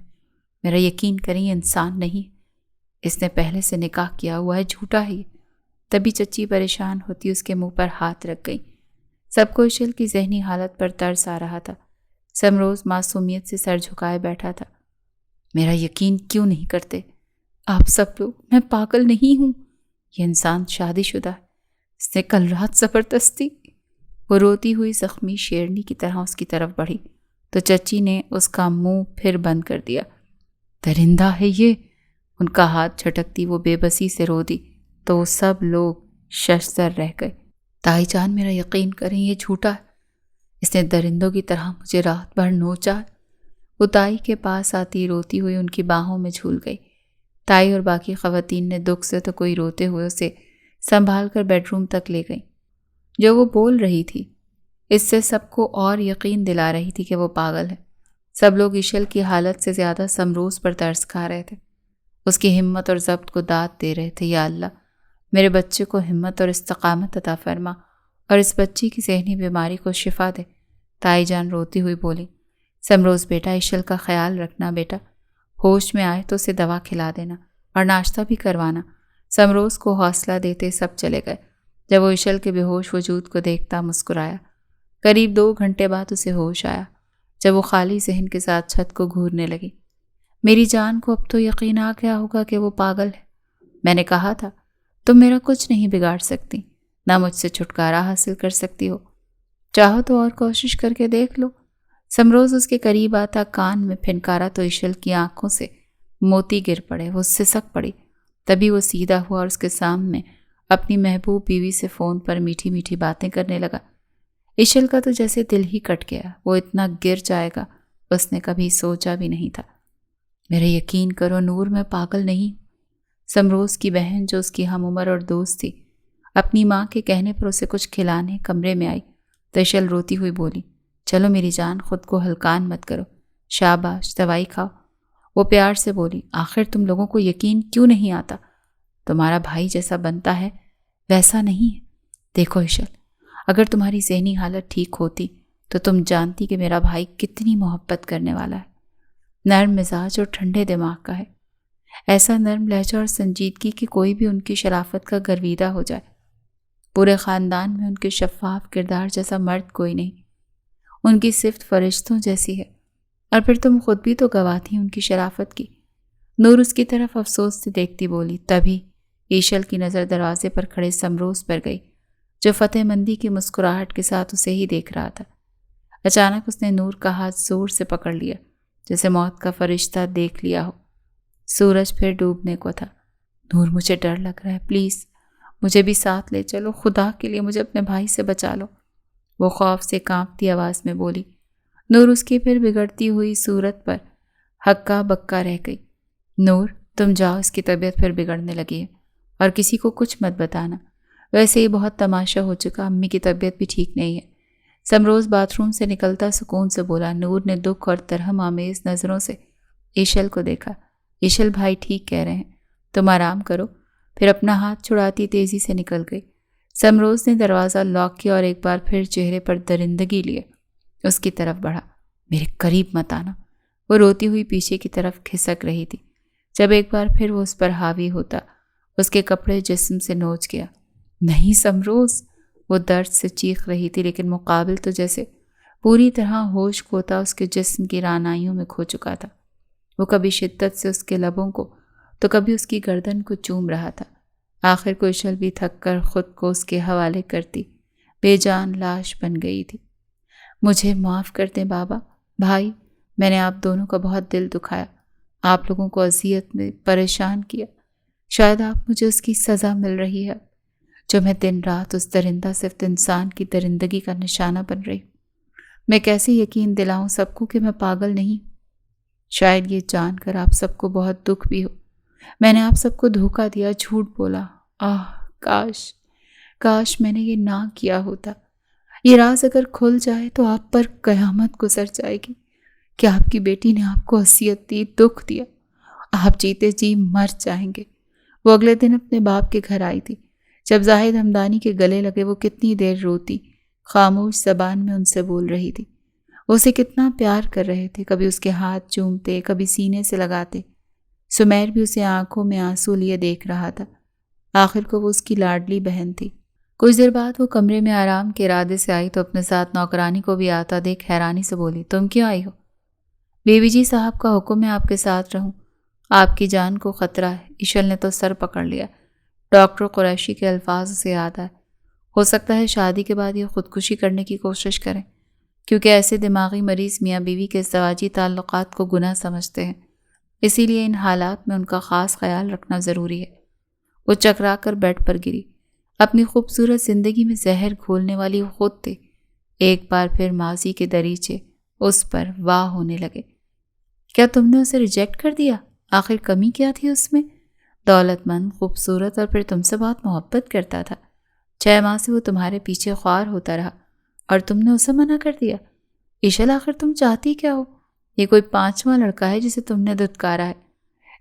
میرا یقین کریں یہ انسان نہیں، اس نے پہلے سے نکاح کیا ہوا ہے، جھوٹا ہے یہ۔ تبھی چچی پریشان ہوتی اس کے منہ پر ہاتھ رکھ گئی۔ سب کو عشل کی ذہنی حالت پر ترس آ رہا تھا۔ سمروز معصومیت سے سر جھکائے بیٹھا تھا۔ میرا یقین کیوں نہیں کرتے آپ سب لوگ؟ میں پاگل نہیں ہوں، یہ انسان شادی شدہ ہے، اس نے کل رات زبردستی۔ وہ روتی ہوئی زخمی شیرنی کی طرح اس کی طرف بڑھی تو چچی نے اس کا منہ پھر بند کر دیا۔ درندہ ہے یہ، ان کا ہاتھ جھٹکتی وہ بے بسی سے رو دی تو وہ سب لوگ ششدر رہ گئے۔ تائی جان میرا یقین کریں یہ جھوٹا ہے، اس نے درندوں کی طرح مجھے رات بھر نوچا۔ وہ تائی کے پاس آتی روتی ہوئی ان کی باہوں میں جھول گئی۔ تائی اور باقی خواتین نے دکھ سے تو کوئی روتے ہوئے اسے سنبھال کر بیڈ روم تک لے گئی۔ جو وہ بول رہی تھی اس سے سب کو اور یقین دلا رہی تھی کہ وہ پاگل ہے۔ سب لوگ عشل کی حالت سے زیادہ سمروز پر ترس کھا رہے تھے، اس کی ہمت اور ضبط کو داد دے رہے تھے۔ یا اللہ، میرے بچے کو ہمت اور استقامت عطا فرما اور اس بچی کی ذہنی بیماری کو شفا دے۔ تائی جان روتی ہوئی بولی، سمروز بیٹا، عشل کا خیال رکھنا بیٹا، ہوش میں آئے تو اسے دوا کھلا دینا اور ناشتہ بھی کروانا۔ سمروز کو حوصلہ دیتے سب چلے گئے۔ جب وہ عشل کے بے ہوش وجود کو دیکھتا مسکرایا۔ قریب 2 گھنٹے بعد اسے ہوش آیا جب وہ خالی ذہن کے ساتھ چھت کو گھورنے لگی۔ میری جان کو اب تو یقین آ گیا ہوگا کہ وہ پاگل ہے۔ میں نے کہا تھا تم میرا کچھ نہیں بگاڑ سکتی، نہ مجھ سے چھٹکارا حاصل کر سکتی ہو، چاہو تو اور کوشش کر کے دیکھ لو۔ سمروز اس کے قریب آتا کان میں پھنکارا تو عشل کی آنکھوں سے موتی گر پڑے، وہ سسک پڑی۔ تبھی وہ سیدھا ہوا اور اس کے سامنے اپنی محبوب بیوی سے فون پر میٹھی میٹھی باتیں کرنے لگا۔ عشل کا تو جیسے دل ہی کٹ گیا، وہ اتنا گر جائے گا اس نے کبھی سوچا بھی نہیں تھا۔ میرے یقین کرو نور، میں پاگل نہیں۔ سمروز کی بہن جو اس کی ہم عمر اور دوست تھی، اپنی ماں کے کہنے پر اسے کچھ کھلانے کمرے میں آئی تو عشل روتی ہوئی بولی، چلو میری جان، خود کو ہلکان مت کرو، شاباش، دوائی کھاؤ۔ وہ پیار سے بولی، آخر تم لوگوں کو یقین کیوں نہیں آتا؟ تمہارا بھائی جیسا بنتا ہے ویسا نہیں ہے۔ دیکھو عشل، اگر تمہاری ذہنی حالت ٹھیک ہوتی تو تم جانتی کہ میرا بھائی کتنی محبت کرنے والا ہے، نرم مزاج اور ٹھنڈے دماغ کا ہے، ایسا نرم لہجہ اور سنجیدگی کہ کوئی بھی ان کی شرافت کا گرویدہ ہو جائے۔ پورے خاندان میں ان کے شفاف کردار جیسا مرد کوئی نہیں، ان کی صفت فرشتوں جیسی ہے، اور پھر تم خود بھی تو گواہ تھی ان کی شرافت کی۔ نور اس کی طرف افسوس سے دیکھتی بولی۔ تبھی عشل کی نظر دروازے پر کھڑے سمروز پر گئی جو فتح مندی کی مسکراہٹ کے ساتھ اسے ہی دیکھ رہا تھا۔ اچانک اس نے نور کا ہاتھ زور سے پکڑ لیا جیسے موت کا فرشتہ دیکھ لیا ہو۔ سورج پھر ڈوبنے کو تھا۔ نور، مجھے ڈر لگ رہا ہے، پلیز مجھے بھی ساتھ لے چلو، خدا کے لیے مجھے اپنے بھائی سے بچا لو، وہ خوف سے کانپتی آواز میں بولی۔ نور اس کی پھر بگڑتی ہوئی صورت پر ہکا بکا رہ گئی۔ نور، تم جاؤ، اس کی طبیعت پھر بگڑنے لگی ہے، اور کسی کو کچھ مت بتانا، ویسے ہی بہت تماشا ہو چکا، امی کی طبیعت بھی ٹھیک نہیں ہے۔ سمروز باتھ روم سے نکلتا سکون سے بولا۔ نور نے دکھ اور ترحم آمیز نظروں سے عشل کو دیکھا۔ عشل بھائی ٹھیک کہہ رہے ہیں، تم آرام کرو، پھر اپنا ہاتھ چھڑاتی تیزی سے نکل گئی۔ سمروز نے دروازہ لاک کیا اور ایک بار پھر چہرے پر درندگی لیے اس کی طرف بڑھا۔ میرے قریب مت آنا۔ وہ روتی ہوئی پیچھے کی طرف کھسک رہی تھی جب ایک بار پھر وہ اس پر حاوی ہوتا۔ اس کے کپڑے جسم سے نوچ گیا۔ نہیں سمروز، وہ درد سے چیخ رہی تھی، لیکن مقابل تو جیسے پوری طرح ہوش کھوتا اس کے جسم کی رعنائیوں میں کھو چکا تھا۔ وہ کبھی شدت سے اس کے لبوں کو تو کبھی اس کی گردن کو چوم رہا تھا۔ آخر کو ایشل بھی تھک کر خود کو اس کے حوالے کرتی بے جان لاش بن گئی تھی۔ مجھے معاف کر دیں بابا، بھائی، میں نے آپ دونوں کا بہت دل دکھایا، آپ لوگوں کو اذیت میں پریشان کیا۔ شاید آپ مجھے اس کی سزا مل رہی ہے جو میں دن رات اس درندہ صفت انسان کی درندگی کا نشانہ بن رہی ہوں۔ میں کیسے یقین دلاؤں سب کو کہ میں پاگل نہیں؟ شاید یہ جان کر آپ سب کو بہت دکھ بھی ہو، میں نے آپ سب کو دھوکہ دیا، جھوٹ بولا۔ کاش میں نے یہ نہ کیا ہوتا۔ یہ راز اگر کھل جائے تو آپ پر قیامت گزر جائے گی کہ آپ کی بیٹی نے آپ کو اذیت دی، دکھ دیا۔ آپ جیتے جی مر جائیں گے۔ وہ اگلے دن اپنے باپ کے گھر آئی تھی۔ جب زاہد ہمدانی کے گلے لگے وہ کتنی دیر روتی، خاموش زبان میں ان سے بول رہی تھی۔ وہ اسے کتنا پیار کر رہے تھے، کبھی اس کے ہاتھ چومتے، کبھی سینے سے لگاتے۔ سمیر بھی اسے آنکھوں میں آنسو لیے دیکھ رہا تھا۔ آخر کو وہ اس کی لاڈلی بہن تھی۔ کچھ دیر بعد وہ کمرے میں آرام کے ارادے سے آئی تو اپنے ساتھ نوکرانی کو بھی آتا دیکھ حیرانی سے بولی، تم کیوں آئی ہو؟ بیوی جی صاحب کا حکم ہے آپ کے ساتھ رہوں، آپ کی جان کو خطرہ ہے۔ ایشل نے تو سر پکڑ لیا۔ ڈاکٹر قریشی کے الفاظ اسے یاد آئے۔ ہو سکتا ہے شادی کے بعد یہ خودکشی کرنے کی کوشش کریں، کیونکہ ایسے دماغی مریض میاں بیوی کے ازدواجی تعلقات کو گناہ سمجھتے ہیں، اسی لیے ان حالات میں ان کا خاص خیال رکھنا ضروری ہے۔ وہ چکرا کر بیڈ پر گری۔ اپنی خوبصورت زندگی میں زہر گھولنے والی وہ خود تھے۔ ایک بار پھر ماضی کے دریچے اس پر واہ ہونے لگے۔ کیا تم نے اسے ریجیکٹ کر دیا؟ آخر کمی کیا تھی اس میں؟ دولت مند، خوبصورت، اور پھر تم سے بہت محبت کرتا تھا۔ 6 ماہ سے وہ تمہارے پیچھے خوار ہوتا رہا اور تم نے اسے منع کر دیا۔ ایشل آخر تم چاہتی کیا ہو؟ یہ کوئی 5واں لڑکا ہے جسے تم نے دھتکارا ہے۔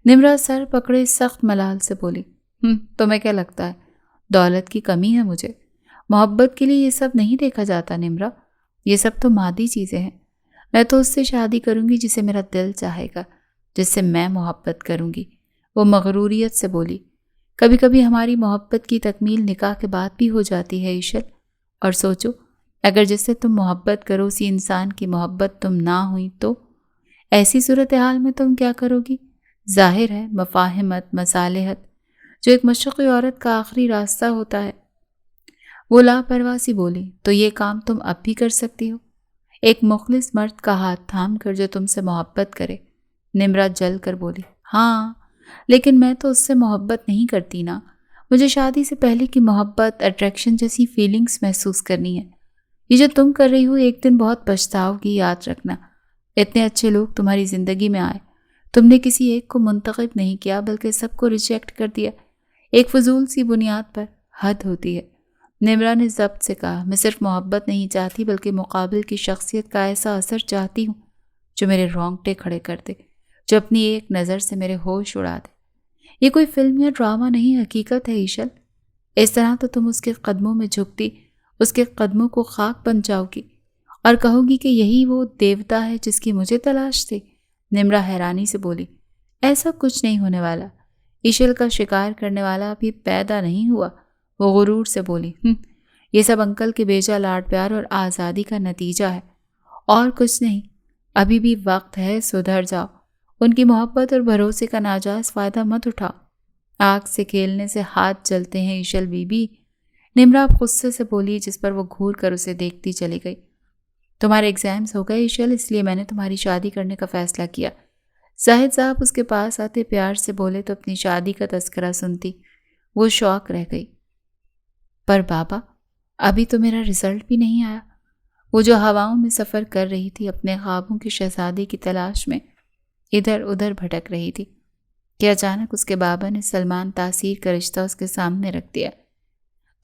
نمرا سر پکڑے سخت ملال سے بولی، تمہیں کیا لگتا ہے دولت کی کمی ہے مجھے؟ محبت کے لیے یہ سب نہیں دیکھا جاتا نمرا، یہ سب تو مادی چیزیں ہیں۔ میں تو اس سے شادی کروں گی جسے میرا دل چاہے گا، جس سے میں محبت کروں گی، وہ مغروریت سے بولی۔ کبھی کبھی ہماری محبت کی تکمیل نکاح کے بعد بھی ہو جاتی ہے ایشل، اور سوچو اگر جس سے تم محبت کرو اسی انسان کی محبت تم نہ ہوئی تو ایسی صورتحال میں تم کیا کرو گی؟ ظاہر ہے مفاہمت، مصالحت، جو ایک مشرقی عورت کا آخری راستہ ہوتا ہے۔ وہ لاپرواہ سی بولی، تو یہ کام تم اب بھی کر سکتی ہو، ایک مخلص مرد کا ہاتھ تھام کر جو تم سے محبت کرے۔ نمرا جل کر بولی، ہاں لیکن میں تو اس سے محبت نہیں کرتی نا، مجھے شادی سے پہلے کی محبت، اٹریکشن جیسی فیلنگز محسوس کرنی ہے۔ یہ جو تم کر رہی ہو ایک دن بہت پچھتاؤ گی، یاد رکھنا۔ اتنے اچھے لوگ تمہاری زندگی میں آئے، تم نے کسی ایک کو منتخب نہیں کیا بلکہ سب کو ریجیکٹ کر دیا، ایک فضول سی بنیاد پر۔ حد ہوتی ہے۔ نمرا نے ضبط سے کہا، میں صرف محبت نہیں چاہتی بلکہ مقابل کی شخصیت کا ایسا اثر چاہتی ہوں جو میرے رونگٹے کھڑے کر دے، جو اپنی ایک نظر سے میرے ہوش اڑا دے۔ یہ کوئی فلم یا ڈرامہ نہیں، حقیقت ہے ایشل۔ اس طرح تو تم اس کے قدموں میں جھکتی، اس کے قدموں کو خاک بن جاؤ گی اور کہو گی کہ یہی وہ دیوتا ہے جس کی مجھے تلاش تھی۔ نمرا حیرانی سے بولی، ایسا کچھ نہیں ہونے والا، ایشل کا شکار کرنے والا ابھی پیدا نہیں ہوا۔ وہ غرور سے بولی، یہ سب انکل کے بیجا لاڈ پیار اور آزادی کا نتیجہ ہے، اور کچھ نہیں۔ ابھی بھی وقت ہے، سدھر جاؤ۔ ان کی محبت اور بھروسے کا ناجائز فائدہ مت اٹھاؤ۔ آگ سے کھیلنے سے ہاتھ جلتے ہیں ایشل بی بی۔ نمرا اب غصے سے بولی، جس پر وہ گھور کر اسے دیکھتی چلی گئی۔ تمہارے ایگزامز ہو گئے ایشل، اس لیے میں نے تمہاری شادی کرنے کا فیصلہ کیا۔ زاہد صاحب اس کے پاس آتے پیار سے بولے تو اپنی شادی کا تذکرہ سنتی وہ شوق رہ گئی۔ پر بابا، ابھی تو میرا رزلٹ بھی نہیں آیا۔ وہ جو ہواؤں میں سفر کر رہی تھی، اپنے خوابوں کے شہزادے کی تلاش میں ادھر ادھر بھٹک رہی تھی کہ اچانک اس کے بابا نے سلمان تاثیر کا رشتہ اس کے سامنے رکھ دیا،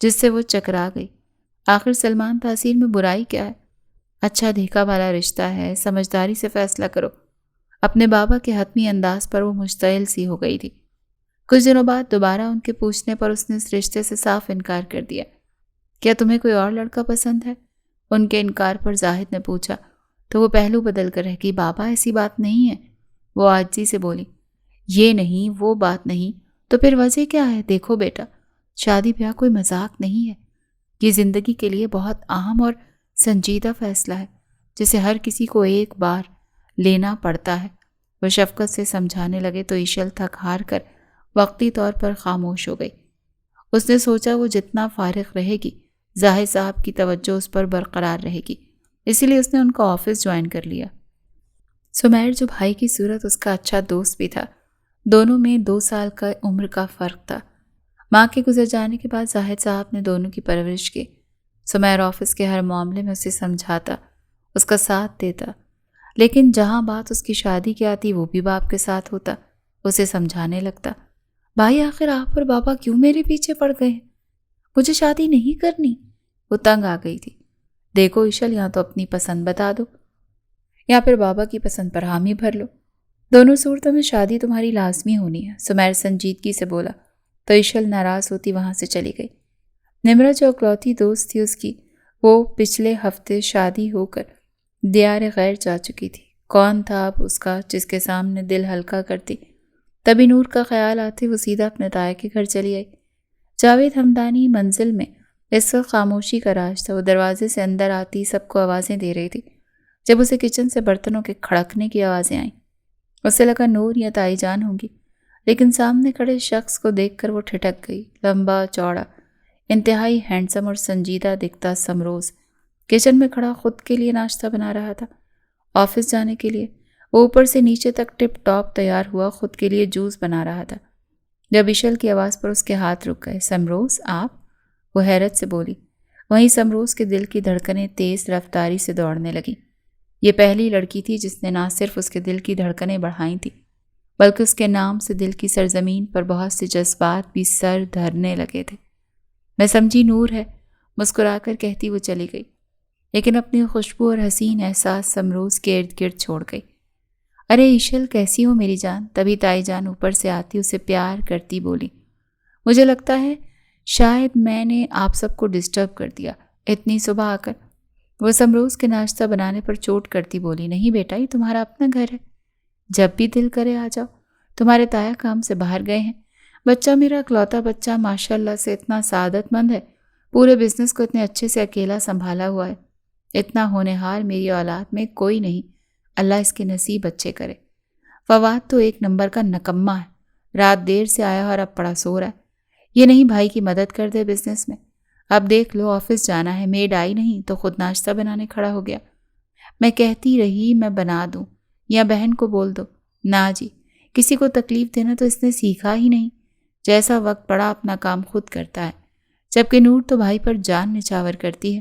جس سے وہ چکرا گئی۔ آخر سلمان تاثیر میں برائی کیا ہے؟ اچھا دیکھا والا رشتہ ہے، سمجھداری سے فیصلہ کرو۔ اپنے بابا کے حتمی انداز پر وہ مشتعل سی ہو گئی تھی۔ کچھ دنوں بعد دوبارہ ان کے پوچھنے پر اس نے اس رشتے سے صاف انکار کر دیا۔ کیا تمہیں کوئی اور لڑکا پسند ہے؟
ان کے انکار پر زاہد نے پوچھا تو وہ پہلو بدل کر رہ گئی، بابا ایسی بات نہیں ہے۔ وہ عاجزی سے بولی، یہ نہیں وہ بات نہیں تو پھر وجہ کیا ہے؟ دیکھو بیٹا، شادی بیاہ کوئی مذاق نہیں ہے، یہ زندگی کے لیے بہت اہم اور سنجیدہ فیصلہ ہے جسے ہر کسی کو ایک بار لینا پڑتا ہے۔ وہ شفقت سے سمجھانے لگے تو ایشل تھک ہار کر وقتی طور پر خاموش ہو گئی۔ اس نے سوچا وہ جتنا فارغ رہے گی زاہد صاحب کی توجہ اس پر برقرار رہے گی، اسی لیے اس نے ان کا آفس جوائن کر لیا۔ سمیر جو بھائی کی صورت اس کا اچھا دوست بھی تھا، دونوں میں 2 سال کا عمر کا فرق تھا۔ ماں کے گزر جانے کے بعد زاہد صاحب نے دونوں کی پرورش کی۔ سمیر آفس کے ہر معاملے میں اسے سمجھاتا، اس کا ساتھ دیتا، لیکن جہاں بات اس کی شادی کی آتی وہ بھی باپ کے ساتھ ہوتا، اسے سمجھانے لگتا، بھائی آخر آپ اور بابا کیوں میرے پیچھے پڑ گئے ہیں؟ مجھے شادی نہیں کرنی۔ وہ تنگ آ گئی تھی۔ دیکھو ایشل، یہاں تو اپنی پسند بتا دو یا پھر بابا کی پسند پر حامی بھر لو، دونوں صورتوں میں شادی تمہاری لازمی ہونی ہے، سمیر سنجیدگی سے بولا تو ایشل ناراض ہوتی وہاں سے چلی گئی۔ نمرا جو اکلوتی دوست تھی اس کی، وہ پچھلے ہفتے شادی ہو کر دیار غیر جا چکی تھی۔ کون تھا اب اس کا جس کے سامنے دل ہلکا کرتی؟ تبھی نور کا خیال آتے وہ سیدھا اپنے تایا کے گھر چلی آئی۔ جاوید ہمدانی منزل میں اس وقت خاموشی کا راج تھا۔ وہ دروازے سے اندر آتی سب کو آوازیں دے رہی تھی۔ جب اسے کچن سے برتنوں کے کھڑکنے کی آوازیں آئیں اسے لگا نور یا تائی جان ہوں گی، لیکن سامنے کھڑے شخص کو دیکھ کر وہ ٹھٹک گئی۔ لمبا چوڑا، انتہائی ہینڈسم اور سنجیدہ دکھتا سمروز کچن میں کھڑا خود کے لیے ناشتہ بنا رہا تھا۔ آفس جانے کے لیے وہ اوپر سے نیچے تک ٹپ ٹاپ تیار ہوا خود کے لیے جوس بنا رہا تھا جب ایشل کی آواز پر اس کے ہاتھ رک گئے۔ سمروز آپ؟ وہ حیرت سے بولی۔ وہیں سمروز کے دل کی دھڑکنیں تیز رفتاری سے دوڑنے لگیں۔ یہ پہلی لڑکی تھی جس نے نہ صرف اس کے دل کی دھڑکنیں بڑھائی تھیں بلکہ اس کے نام سے دل کی سرزمین پر بہت سے جذبات بھی سر دھرنے لگے تھے۔ میں سمجھی نور ہے، مسکرا کر کہتی وہ چلی گئی، لیکن اپنی خوشبو اور حسین احساس سمروز کے ارد گرد چھوڑ گئی۔ ارے ایشل کیسی ہو میری جان؟ تبھی تائی جان اوپر سے آتی اسے پیار کرتی بولی، مجھے لگتا ہے شاید میں نے آپ سب کو ڈسٹرب کر دیا اتنی صبح آ کر۔ وہ سمروز کے ناشتہ بنانے پر چوٹ کرتی بولی، نہیں بیٹا، یہ تمہارا اپنا گھر ہے، جب بھی دل کرے آ جاؤ۔ تمہارے تایا کام سے باہر گئے ہیں، بچہ میرا اکلوتا بچہ ماشاءاللہ سے اتنا سعادت مند ہے، پورے بزنس کو اتنے اچھے سے اکیلا سنبھالا ہوا ہے، اتنا ہونہار میری اولاد میں کوئی نہیں، اللہ اس کے نصیب اچھے کرے۔ فواد تو ایک نمبر کا نکمہ ہے، رات دیر سے آیا اور اب پڑا سو رہا ہے، یہ نہیں بھائی کی مدد کر دے بزنس میں۔ اب دیکھ لو آفس جانا ہے، میڈ آئی نہیں تو خود ناشتہ بنانے کھڑا ہو گیا۔ میں کہتی رہی میں بنا دوں یا بہن کو بول دو، نہ جی، کسی کو تکلیف دینا تو اس نے سیکھا ہی نہیں، جیسا وقت پڑا اپنا کام خود کرتا ہے، جبکہ نور تو بھائی پر جان نچھاور کرتی ہے۔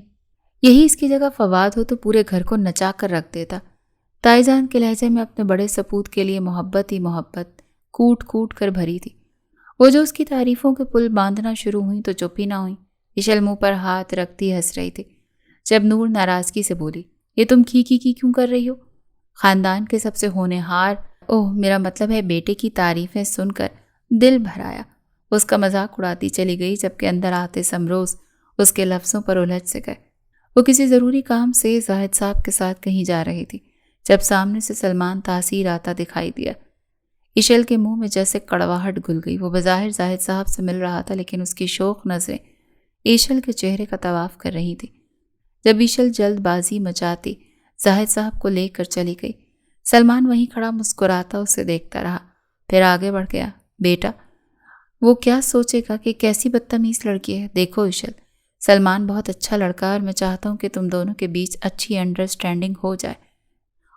یہی اس کی جگہ فواد ہو تو پورے گھر کو نچا کر رکھ دیتا۔ تائی جان کے لہجے میں اپنے بڑے سپوت کے لیے محبت ہی محبت کوٹ کوٹ کر بھری تھی۔ وہ جو اس کی تعریفوں کے پل باندھنا شروع ہوئیں تو چپ ہی نہ ہوئیں۔ ایشل منہ پر ہاتھ رکھتی ہنس رہی تھی جب نور ناراضگی سے بولی، یہ تم کی کیوں کر رہی ہو؟ خاندان کے سب سے ہونہار، اوہ میرا مطلب ہے بیٹے کی تعریفیں سن کر دل بھر آیا۔ اس کا مذاق اڑاتی چلی گئی جبکہ اندر آتے سمروز اس کے لفظوں پر الجھ سے گئے۔ وہ کسی ضروری کام سے زاہد صاحب کے ساتھ کہیں جا رہی تھی جب سامنے سے سلمان تاثیر آتا دکھائی دیا۔ ایشل کے منہ میں جیسے کڑواہٹ گھل گئی۔ وہ بظاہر زاہد صاحب سے مل رہا تھا لیکن اس کی شوق نظریں ایشل کے چہرے کا طواف کر رہی تھی۔ جب ایشل جلد بازی مچاتی زاہد صاحب کو لے کر چلی گئی، سلمان وہیں کھڑا مسکراتا اسے دیکھتا رہا، پھر آگے بڑھ گیا، بیٹا وہ کیا سوچے گا کہ کیسی بدتمیز لڑکی ہے؟ دیکھو ایشل، سلمان بہت اچھا لڑکا ہے اور میں چاہتا ہوں کہ تم دونوں کے بیچ اچھی انڈرسٹینڈنگ ہو جائے۔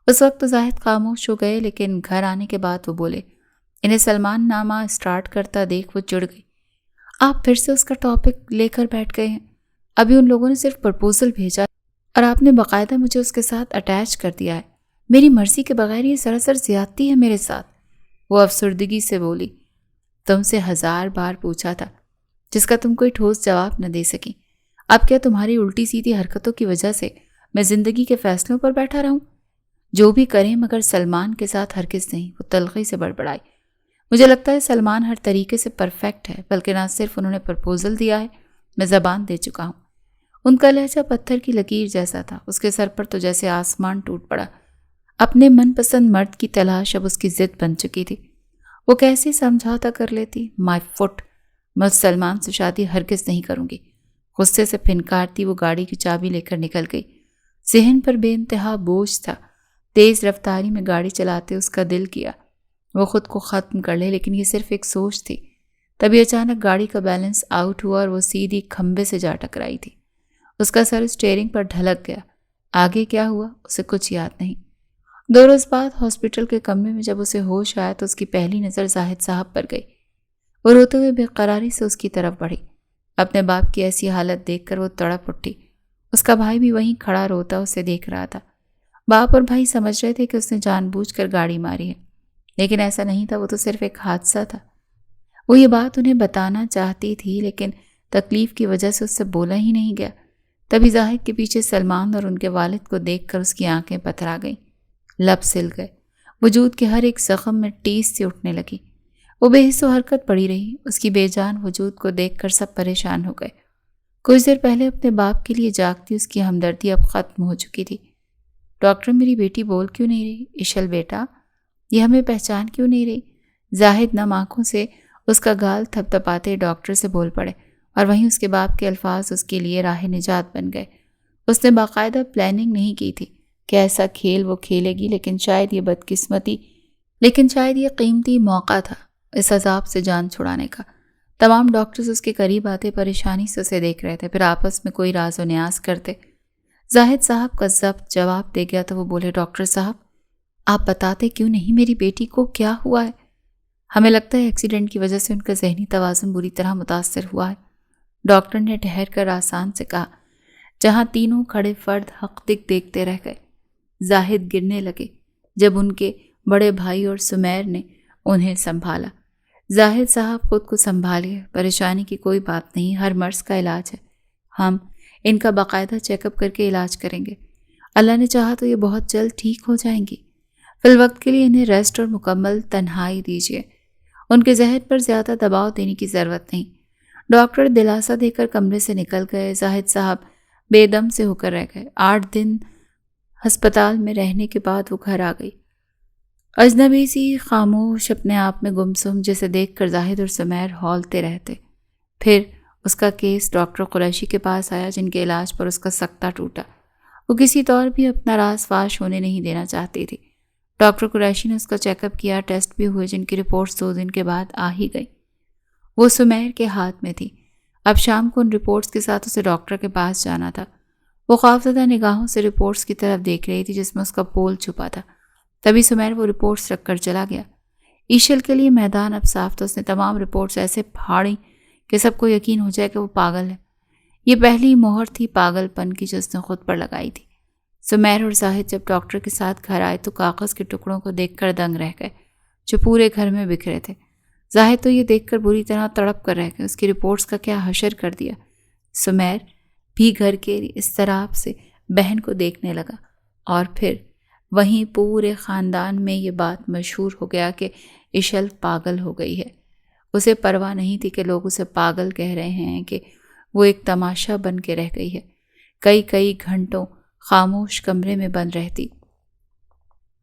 اس وقت تو زاہد خاموش ہو گئے لیکن گھر آنے کے بعد وہ بولے، انہیں سلمان نامہ اسٹارٹ کرتا دیکھ وہ چڑ گئی، آپ پھر سے اس کا ٹاپک لے کر بیٹھ گئے ہیں؟ ابھی ان لوگوں نے صرف پرپوزل بھیجا اور آپ نے باقاعدہ مجھے اس کے ساتھ اٹیچ کر دیا ہے، میری مرضی کے بغیر یہ سراسر زیادتی ہے میرے ساتھ۔ وہ افسردگی سے بولی، تم سے 1000 بار پوچھا تھا جس کا تم کوئی ٹھوس جواب نہ دے سکی، اب کیا تمہاری الٹی سیدھی حرکتوں کی وجہ سے میں زندگی کے فیصلوں پر بیٹھا رہوں؟ جو بھی کریں مگر سلمان کے ساتھ ہرگز نہیں۔ وہ تلخی سے بڑبڑائی، مجھے لگتا ہے سلمان ہر طریقے سے پرفیکٹ ہے، بلکہ نہ صرف انہوں نے پرپوزل دیا ہے، میں زبان دے چکا ہوں، ان کا لہجہ پتھر کی لکیر جیسا تھا۔ اس کے سر پر تو جیسے آسمان ٹوٹ پڑا۔ اپنے من پسند مرد کی تلاش اب اس کی ضد بن چکی تھی۔ وہ کیسے سمجھوتا کر لیتی؟ مائی فٹ، میں سلمان سے شادی ہرگز نہیں کروں گی۔ غصے سے پھنکارتی وہ گاڑی کی چابی لے کر نکل گئی۔ ذہن پر بے انتہا بوجھ تھا۔ تیز رفتاری میں گاڑی چلاتے اس کا دل کیا وہ خود کو ختم کر لے، لیکن یہ صرف ایک سوچ تھی۔ تبھی اچانک گاڑی کا بیلنس آؤٹ ہوا اور وہ سیدھی کھمبے سے جا ٹکرائی تھی۔ اس کا سر اسٹیئرنگ پر ڈھلک گیا۔ آگے کیا ہوا اسے کچھ یاد نہیں۔ 2 روز بعد ہاسپٹل کے کمرے میں جب اسے ہوش آیا تو اس کی پہلی نظر زاہد صاحب پر گئی۔ وہ روتے ہوئے بے قراری سے اس کی طرف بڑھی۔ اپنے باپ کی ایسی حالت دیکھ کر وہ تڑپ اٹھی۔ اس کا بھائی بھی وہیں کھڑا روتا اسے دیکھ رہا تھا۔ باپ اور بھائی سمجھ رہے تھے کہ اس نے جان بوجھ کر گاڑی ماری ہے، لیکن ایسا نہیں تھا، وہ تو صرف ایک حادثہ تھا۔ وہ یہ بات انہیں بتانا چاہتی تھی، لیکن تکلیف کی وجہ سے اس سے بولا ہی نہیں گیا۔ تبھی زاہد کے پیچھے سلمان اور ان کے والد کو دیکھ کر اس کی آنکھیں پتھرا گئیں، لب سل گئے، وجود کے ہر ایک زخم میں ٹیس سی اٹھنے لگی۔ وہ بے حس و حرکت پڑی رہی۔ اس کی بے جان وجود کو دیکھ کر سب پریشان ہو گئے۔ کچھ دیر پہلے اپنے باپ کے لیے جاگتی اس کی ہمدردی اب ختم ہو چکی تھی۔ ڈاکٹر میری بیٹی بول کیوں نہیں رہی؟ اشل بیٹا، یہ ہمیں پہچان کیوں نہیں رہی؟ زاہد نم آنکھوں سے اس کا گال تھپ تھپاتے ڈاکٹر سے بول پڑے، اور وہیں اس کے باپ کے الفاظ اس کے لیے راہ نجات بن گئے۔ اس نے باقاعدہ پلاننگ نہیں کی تھی کہ ایسا کھیل وہ کھیلے گی، لیکن شاید یہ قیمتی موقع تھا اس عذاب سے جان چھڑانے کا۔ تمام ڈاکٹرز اس کے قریب آتے پریشانی سے اسے دیکھ رہے تھے، پھر آپس میں کوئی راز و نیاز کرتے۔ زاہد صاحب کا ضبط جواب دے گیا تو وہ بولے، ڈاکٹر صاحب آپ بتاتے کیوں نہیں میری بیٹی کو کیا ہوا ہے؟ ہمیں لگتا ہے ایکسیڈنٹ کی وجہ سے ان کا ذہنی توازن بری طرح متاثر ہوا ہے۔ ڈاکٹر نے ٹھہر کر آسان سے کہا، جہاں تینوں کھڑے فرد حق دیکھتے رہ گئے۔ زاہد گرنے لگے جب ان کے بڑے بھائی اور سمیر نے انہیں سنبھالا۔ زاہد صاحب خود کو سنبھالیے، پریشانی کی کوئی بات نہیں، ہر مرض کا علاج ہے، ہم ان کا باقاعدہ چیک اپ کر کے علاج کریں گے، اللہ نے چاہا تو یہ بہت جلد ٹھیک ہو جائیں گی۔ فی الوقت کے لیے انہیں ریسٹ اور مکمل تنہائی دیجیے، ان کے ذہن پر زیادہ دباؤ دینے کی ضرورت نہیں۔ ڈاکٹر دلاسا دے کر کمرے سے نکل گئے۔ زاہد صاحب بے دم سے ہو کر رہ گئے۔ 8 دن ہسپتال میں رہنے کے بعد وہ گھر آ گئی، اجنبی سی، خاموش، اپنے آپ میں گمسم، جسے دیکھ کر زاہد اور سمیر ہولتے رہتے۔ پھر اس کا کیس ڈاکٹر قریشی کے پاس آیا، جن کے علاج پر اس کا سکتہ ٹوٹا۔ وہ کسی طور بھی اپنا راز فاش ہونے نہیں دینا چاہتی تھی۔ ڈاکٹر قریشی نے اس کا چیک اپ کیا، ٹیسٹ بھی ہوئے، جن کی رپورٹس 2 دن کے بعد آ ہی گئی۔ وہ سمیر کے ہاتھ میں تھی۔ اب شام کو ان رپورٹس کے ساتھ اسے ڈاکٹر کے پاس جانا تھا۔ وہ خوفزدہ نگاہوں سے رپورٹس کی طرف دیکھ رہی تھی جس میں اس کا پول چھپا تھا۔ تبھی سمیر وہ رپورٹس رکھ کر چلا گیا۔ ایشل کے لیے میدان اب صاف تھا۔ اس نے تمام رپورٹس ایسے پھاڑی کہ سب کو یقین ہو جائے کہ وہ پاگل ہے۔ یہ پہلی مہر تھی پاگل پن کی جو اس نے خود پر لگائی تھی۔ سمیر اور زاہد جب ڈاکٹر کے ساتھ گھر آئے تو کاغذ کے ٹکڑوں کو دیکھ کر دنگ رہ گئے جو پورے گھر میں بکھرے تھے۔ زاہد تو یہ دیکھ کر بری طرح تڑپ کر رہ گئے، اس کی رپورٹس کا کیا حشر کر دیا۔ سمیر بھی گھر کے اضطراب سے بہن کو دیکھنے لگا، اور پھر وہیں پورے خاندان میں یہ بات مشہور ہو گیا کہ ایشل پاگل ہو گئی ہے۔ اسے پرواہ نہیں تھی کہ لوگ اسے پاگل کہہ رہے ہیں کہ وہ ایک تماشا بن کے رہ گئی ہے۔ کئی گھنٹوں خاموش کمرے میں بند رہتی،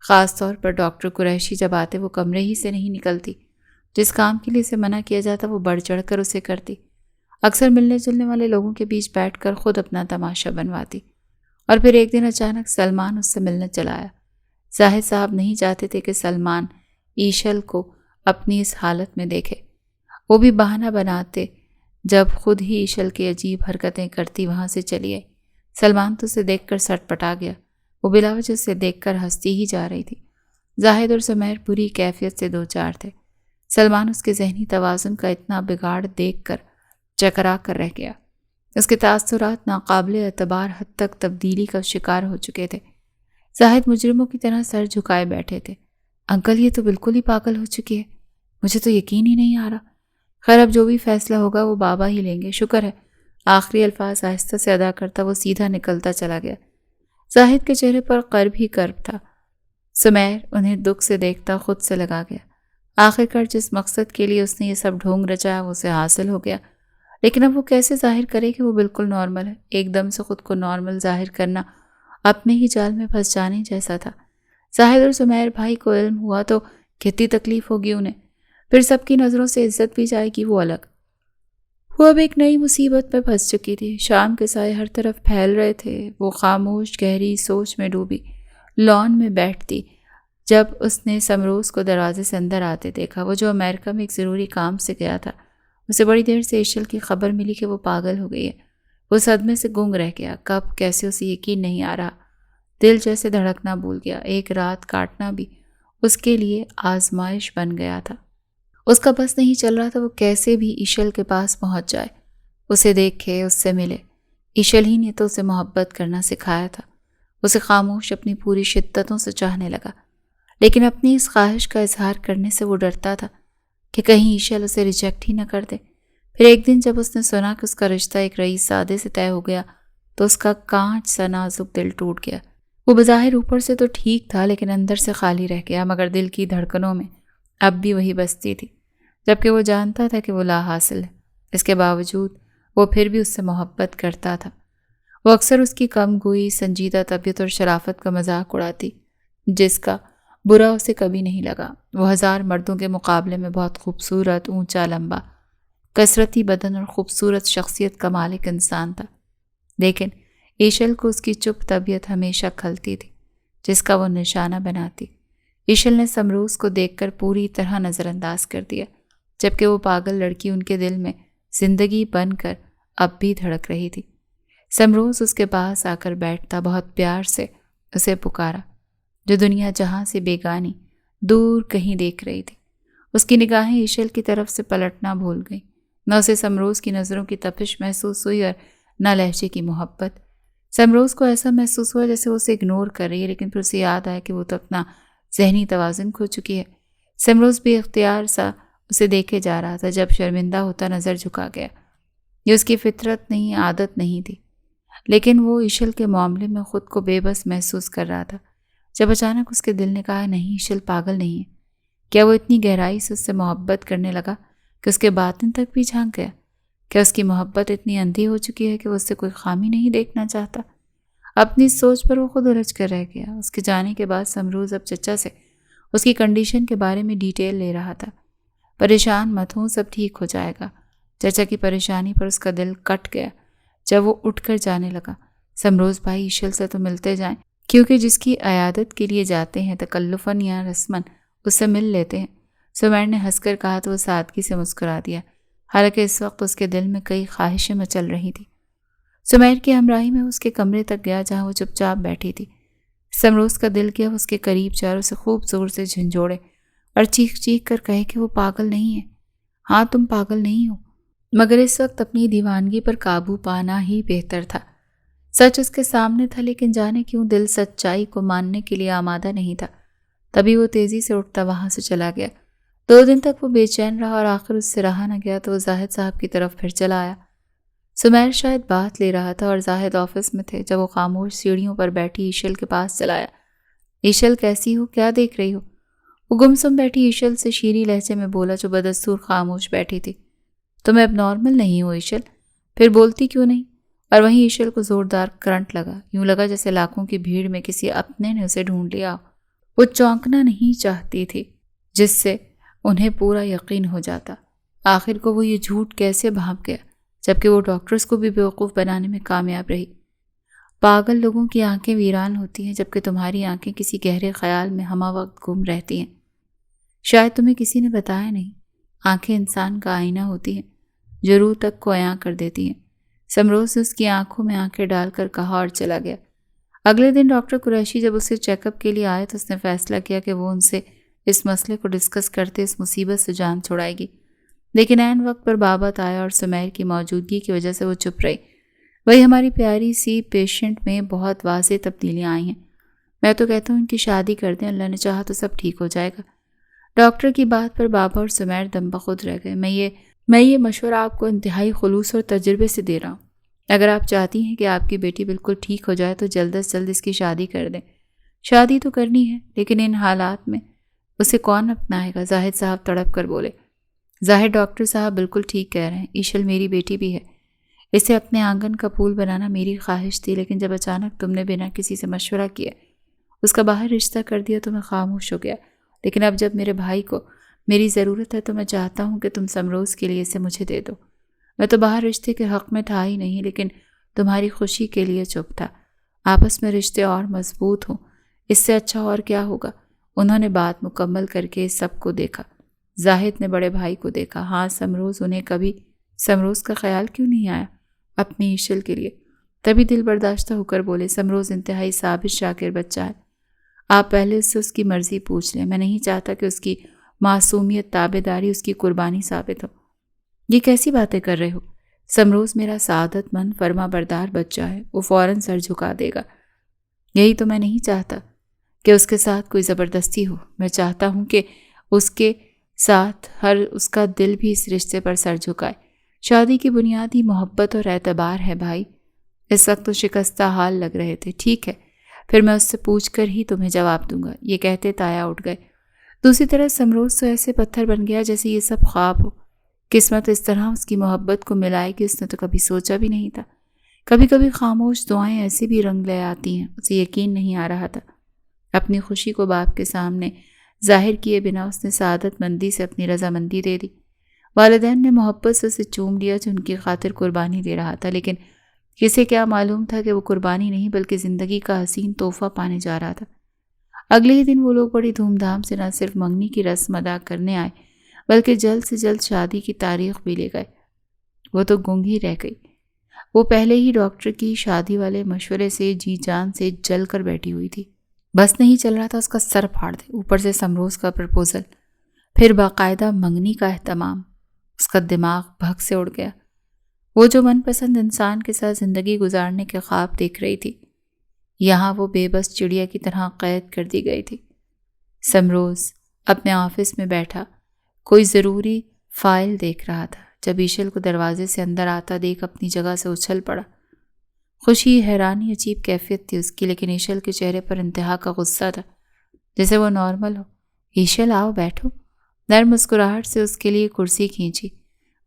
خاص طور پر ڈاکٹر قریشی جب آتے وہ کمرے ہی سے نہیں نکلتی۔ جس کام کے لیے اسے منع کیا جاتا وہ بڑھ چڑھ کر اسے کرتی۔ اکثر ملنے جلنے والے لوگوں کے بیچ بیٹھ کر خود اپنا تماشا بنواتی۔ اور پھر ایک دن اچانک سلمان اس سے ملنے چلا آیا۔ زاہد صاحب نہیں چاہتے تھے کہ سلمان ایشل کو اپنی اس حالت میں دیکھے۔ وہ بھی بہانہ بناتے جب خود ہی ایشل کی عجیب حرکتیں کرتی وہاں سے چلی آئی۔ سلمان تو اسے دیکھ کر سٹ پٹا گیا۔ وہ بلا وجہ اسے دیکھ کر ہنستی ہی جا رہی تھی۔ زاہد اور سمیر بری کیفیت سے 2-4 تھے۔ سلمان اس کے ذہنی توازن کا اتنا بگاڑ دیکھ کر چکرا کر رہ گیا۔ اس کے تاثرات ناقابل اعتبار حد تک تبدیلی کا شکار ہو چکے تھے۔ زاہد مجرموں کی طرح سر جھکائے بیٹھے تھے۔ انکل یہ تو بالکل ہی پاگل ہو چکی ہے، مجھے تو یقین ہی نہیں آ رہا۔ خیر اب جو بھی فیصلہ ہوگا وہ بابا ہی لیں گے، شکر ہے۔ آخری الفاظ آہستہ سے ادا کرتا وہ سیدھا نکلتا چلا گیا۔ زاہد کے چہرے پر کرب ہی کرب تھا۔ سمیر انہیں دکھ سے دیکھتا خود سے لگا گیا۔ آخر کار جس مقصد کے لیے اس نے یہ سب ڈھونگ رچایا وہ اسے حاصل ہو گیا، لیکن اب وہ کیسے ظاہر کرے کہ وہ بالکل نارمل ہے؟ ایک دم سے خود کو نارمل ظاہر کرنا اپنے ہی جال میں پھنس جانے جیسا تھا۔ زاہد اور سمیر بھائی کو علم ہوا تو کتنی تکلیف ہوگی انہیں، پھر سب کی نظروں سے عزت بھی جائے گی وہ الگ۔ وہ اب ایک نئی مصیبت میں پھنس چکی تھی۔ شام کے سائے ہر طرف پھیل رہے تھے۔ وہ خاموش گہری سوچ میں ڈوبی لان میں بیٹھتی جب اس نے سمروز کو دروازے سے اندر آتے دیکھا۔ وہ جو امریکہ میں ایک ضروری کام سے گیا تھا، اسے بڑی دیر سے ایشل کی خبر ملی کہ وہ پاگل ہو گئی ہے۔ وہ صدمے سے گنگ رہ گیا، کب کیسے اسے یقین نہیں آ رہا۔ دل جیسے دھڑکنا بھول گیا۔ ایک رات کاٹنا بھی اس کے لیے آزمائش بن گیا تھا۔ اس کا بس نہیں چل رہا تھا وہ کیسے بھی ایشل کے پاس پہنچ جائے، اسے دیکھے، اس سے ملے۔ ایشل ہی نے تو اسے محبت کرنا سکھایا تھا۔ اسے خاموش اپنی پوری شدتوں سے چاہنے لگا، لیکن اپنی اس خواہش کا اظہار کرنے سے وہ ڈرتا تھا کہ کہیں ایشل اسے ریجیکٹ ہی نہ کر دے۔ پھر ایک دن جب اس نے سنا کہ اس کا رشتہ ایک رئیس زادے سے طے ہو گیا تو اس کا کانچ سا نازک دل ٹوٹ گیا۔ وہ بظاہر اوپر سے تو ٹھیک تھا لیکن اندر سے خالی رہ گیا، مگر دل کی دھڑکنوں میں اب بھی وہی بستی تھی، جبکہ وہ جانتا تھا کہ وہ لا حاصل ہے۔ اس کے باوجود وہ پھر بھی اس سے محبت کرتا تھا۔ وہ اکثر اس کی کم گوئی، سنجیدہ طبیعت اور شرافت کا مذاق اڑاتی، جس کا برا اسے کبھی نہیں لگا۔ وہ ہزار مردوں کے مقابلے میں بہت خوبصورت، اونچا لمبا، کثرتی بدن اور خوبصورت شخصیت کا مالک انسان تھا، لیکن ایشل کو اس کی چپ طبیعت ہمیشہ کھلتی تھی، جس کا وہ نشانہ بناتی۔ ایشل نے سمروز کو دیکھ کر پوری طرح نظر انداز کر دیا، جبکہ وہ پاگل لڑکی ان کے دل میں زندگی بن کر اب بھی دھڑک رہی تھی۔ سمروز اس کے پاس آ کر بیٹھتا، بہت پیار سے اسے پکارا، جو دنیا جہاں سے بیگانی دور کہیں دیکھ رہی تھی۔ اس کی نگاہیں ایشل کی طرف سے پلٹنا بھول گئیں۔ نہ اسے سمروز کی نظروں کی تپش محسوس ہوئی اور نہ لہجے کی محبت۔ سمروز کو ایسا محسوس ہوا جیسے وہ اسے اگنور کر رہی ہے، لیکن پھر اسے یاد آیا کہ وہ تو اپنا ذہنی توازن کھو چکی ہے۔ سمروز بھی اختیار سا اسے دیکھے جا رہا تھا، جب شرمندہ ہوتا نظر جھکا گیا۔ یہ اس کی فطرت نہیں، عادت نہیں تھی، لیکن وہ ایشل کے معاملے میں خود کو بے بس محسوس کر رہا تھا، جب اچانک اس کے دل نے کہا، نہیں، ایشل پاگل نہیں ہے۔ کیا وہ اتنی گہرائی سے اس سے محبت کرنے لگا کہ اس کے باطن تک بھی جھانک گیا؟ کیا اس کی محبت اتنی اندھی ہو چکی ہے کہ وہ اس سے کوئی خامی نہیں دیکھنا چاہتا؟ اپنی سوچ پر وہ خود الجھ کر رہ گیا۔ اس کے جانے کے بعد سمروز اب چچا سے اس کی کنڈیشن کے بارے میں ڈیٹیل لے رہا تھا۔ پریشان مت ہوں، سب ٹھیک ہو جائے گا۔ چچا کی پریشانی پر اس کا دل کٹ گیا جب وہ اٹھ کر جانے لگا۔ سمروز بھائی، ایشل سے تو ملتے جائیں، کیونکہ جس کی عیادت کے لیے جاتے ہیں تکلفاً یا رسماً اس سے مل لیتے ہیں۔ سمیر نے ہنس کر کہا تو وہ سادگی سے مسکرا دیا، حالانکہ اس وقت اس کے دل میں کئی خواہشیں مچل رہی تھی۔ سمیر کی ہمراہی میں اس کے کمرے تک گیا جہاں وہ چپ چاپ بیٹھی تھی۔ سمروز کا دل کیا اس کے قریب چاروں سے خوب زور سے جھنجھوڑے اور چیخ چیخ کر کہے کہ وہ پاگل نہیں ہے۔ ہاں، تم پاگل نہیں ہو، مگر اس وقت اپنی دیوانگی پر قابو پانا ہی بہتر تھا۔ سچ اس کے سامنے تھا، لیکن جانے کیوں دل سچائی کو ماننے کے لیے آمادہ نہیں تھا۔ تبھی وہ تیزی سے اٹھتا وہاں سے چلا گیا۔ 2 دن تک وہ بے چین رہا اور آخر اس سے رہا نہ گیا تو وہ زاہد صاحب کی طرف پھر چلا آیا۔ سمیر شاید بات لے رہا تھا اور زاہد آفس میں تھے جب وہ خاموش سیڑھیوں پر بیٹھی ایشل کے پاس چلایا۔ ایشل، کیسی ہو؟ کیا دیکھ رہی ہو؟ وہ گمسم بیٹھی ایشل سے شیریں لہجے میں بولا، جو بدستور خاموش بیٹھی تھی۔ تو میں اب نارمل نہیں ہوں ایشل، پھر بولتی کیوں نہیں؟ اور وہیں ایشل کو زوردار کرنٹ لگا، یوں لگا جیسے لاکھوں کی بھیڑ میں کسی اپنے نے اسے ڈھونڈ لیا۔ وہ چونکنا نہیں چاہتی تھی جس سے انہیں پورا یقین ہو جاتا۔ آخر کو وہ یہ جھوٹ کیسے بھانپ گیا، جبکہ وہ ڈاکٹرز کو بھی بیوقوف بنانے میں کامیاب رہی۔ پاگل لوگوں کی آنکھیں ویران ہوتی ہیں، جبکہ تمہاری آنکھیں کسی گہرے خیال میں ہمہ وقت گم رہتی ہیں۔ شاید تمہیں کسی نے بتایا نہیں، آنکھیں انسان کا آئینہ ہوتی ہیں جو روح تک کو عیاں کر دیتی ہیں۔ سمروز نے اس کی آنکھوں میں آنکھیں ڈال کر کہا اور چلا گیا۔ اگلے دن ڈاکٹر قریشی جب اسے چیک اپ کے لیے آئے تو اس نے فیصلہ کیا کہ وہ ان سے اس مسئلے کو ڈسکس کرتے اس مصیبت سے جان چھڑائے گی، لیکن عین وقت پر بابت آیا اور سمیر کی موجودگی کی وجہ سے وہ چپ رہی۔ وہی ہماری پیاری سی پیشنٹ میں بہت واضح تبدیلیاں آئی ہیں۔ میں تو کہتا ہوں ان کی شادی کر دیں، اللہ نے چاہا تو سب ٹھیک ہو جائے گا۔ ڈاکٹر کی بات پر بابا اور سمیر دم بخود رہ گئے۔ میں یہ مشورہ آپ کو انتہائی خلوص اور تجربے سے دے رہا ہوں۔ اگر آپ چاہتی ہیں کہ آپ کی بیٹی بالکل ٹھیک ہو جائے تو جلد از جلد اس کی شادی کر دیں۔ شادی تو کرنی ہے، لیکن ان حالات میں اسے کون اپنائے گا؟ زاہد صاحب تڑپ کر بولے۔ ظاہر ڈاکٹر صاحب بالکل ٹھیک کہہ رہے ہیں، ایشل میری بیٹی بھی ہے، اسے اپنے آنگن کا پھول بنانا میری خواہش تھی، لیکن جب اچانک تم نے بنا کسی سے مشورہ کیا اس کا باہر رشتہ کر دیا تو میں خاموش ہو گیا۔ لیکن اب جب میرے بھائی کو میری ضرورت ہے تو میں چاہتا ہوں کہ تم سمروز کے لیے اسے مجھے دے دو۔ میں تو باہر رشتے کے حق میں تھا ہی نہیں، لیکن تمہاری خوشی کے لیے چپ تھا۔ آپس میں رشتے اور مضبوط ہوں، اس سے اچھا اور کیا ہوگا؟ انہوں نے بات مکمل کر کے سب کو دیکھا۔ زاہد نے بڑے بھائی کو دیکھا۔ ہاں سمروز، انہیں کبھی سمروز کا خیال کیوں نہیں آیا اپنی ایشل کے لیے؟ تبھی دل برداشتہ ہو کر بولے، سمروز انتہائی ثابت شاکر بچہ ہے، آپ پہلے اس سے اس کی مرضی پوچھ لیں۔ میں نہیں چاہتا کہ اس کی معصومیت، تابع داری اس کی قربانی ثابت ہو۔ یہ کیسی باتیں کر رہے ہو؟ سمروز میرا سعادت مند فرما بردار بچہ ہے، وہ فوراً سر جھکا دے گا۔ یہی تو میں نہیں چاہتا کہ اس کے ساتھ کوئی زبردستی ہو۔ میں چاہتا ہوں کہ اس کے ساتھ اس کا دل بھی اس رشتے پر سر جھکائے۔ شادی کی بنیادی محبت اور اعتبار ہے بھائی۔ اس وقت تو شکستہ حال لگ رہے تھے۔ ٹھیک ہے، پھر میں اس سے پوچھ کر ہی تمہیں جواب دوں گا۔ یہ کہتے تایا اٹھ گئے۔ دوسری طرف سمروز تو ایسے پتھر بن گیا جیسے یہ سب خواب ہو۔ قسمت اس طرح اس کی محبت کو ملائے کہ اس نے تو کبھی سوچا بھی نہیں تھا۔ کبھی کبھی خاموش دعائیں ایسے بھی رنگ لے آتی ہیں، اسے یقین نہیں آ رہا تھا۔ اپنی خوشی کو باپ کے سامنے ظاہر کیے بنا اس نے سعادت مندی سے اپنی رضامندی دے دی۔ والدین نے محبت سے اسے چوم لیا جو ان کی خاطر قربانی دے رہا تھا، لیکن کسے کیا معلوم تھا کہ وہ قربانی نہیں بلکہ زندگی کا حسین تحفہ پانے جا رہا تھا۔ اگلے ہی دن وہ لوگ بڑی دھوم دھام سے نہ صرف منگنی کی رسم ادا کرنے آئے بلکہ جلد سے جلد شادی کی تاریخ بھی لے گئے۔ وہ تو گنگ ہی رہ گئی۔ وہ پہلے ہی ڈاکٹر کی شادی والے مشورے سے جی جان سے جل کر بیٹھی ہوئی تھی۔ بس نہیں چل رہا تھا اس کا سر پھاڑ دے، اوپر سے سمروز کا پرپوزل، پھر باقاعدہ منگنی کا اہتمام۔ اس کا دماغ بھگ سے اڑ گیا۔ وہ جو من پسند انسان کے ساتھ زندگی گزارنے کے خواب دیکھ رہی تھی، یہاں وہ بے بس چڑیا کی طرح قید کر دی گئی تھی۔ سمروز اپنے آفس میں بیٹھا کوئی ضروری فائل دیکھ رہا تھا جب ایشل کو دروازے سے اندر آتا دیکھ اپنی جگہ سے اچھل پڑا۔ خوشی، حیرانی، عجیب کیفیت تھی اس کی، لیکن ایشل کے چہرے پر انتہا کا غصہ تھا، جیسے وہ نارمل ہو۔ ایشل آؤ بیٹھو۔ نرم مسکراہٹ سے اس کے لیے کرسی کھینچی۔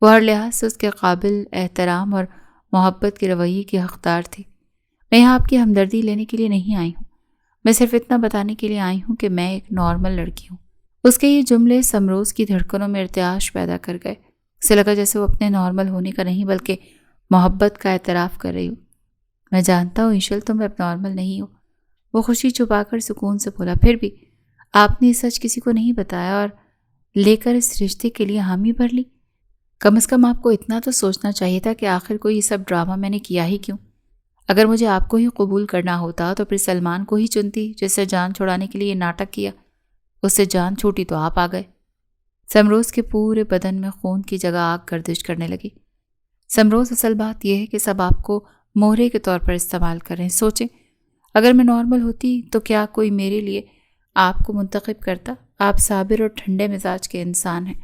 وہ ہر لحاظ سے اس کے قابل احترام اور محبت کے رویے کی حقدار تھی۔ میں یہاں آپ کی ہمدردی لینے کے لیے نہیں آئی ہوں، میں صرف اتنا بتانے کے لیے آئی ہوں کہ میں ایک نارمل لڑکی ہوں۔ اس کے یہ جملے سمروز کی دھڑکنوں میں ارتعاش پیدا کر گئے۔ اسے لگا جیسے وہ اپنے نارمل ہونے کا نہیں بلکہ محبت کا اعتراف کر رہی ہوں۔ میں جانتا ہوں ایشل تم اب نارمل نہیں ہو، وہ خوشی چھپا کر سکون سے بولا، پھر بھی آپ نے سچ کسی کو نہیں بتایا اور لے کر اس رشتے کے لیے حامی بھر لی۔ کم از کم آپ کو اتنا تو سوچنا چاہیے تھا کہ آخر کو یہ سب ڈرامہ میں نے کیا ہی کیوں؟ اگر مجھے آپ کو ہی قبول کرنا ہوتا تو پھر سلمان کو ہی چنتی جس سے جان چھڑانے کے لیے یہ ناٹک کیا۔ اس سے جان چھوٹی تو آپ آ گئے۔ سمروز کے پورے بدن میں خون کی جگہ آگ گردش کرنے لگی۔ سمروز، اصل بات یہ ہے کہ سب آپ کو مہرے کے طور پر استعمال کر رہے ہیں۔ سوچیں، اگر میں نارمل ہوتی تو کیا کوئی میرے لیے آپ کو منتخب کرتا؟ آپ صابر اور ٹھنڈے مزاج کے انسان ہیں،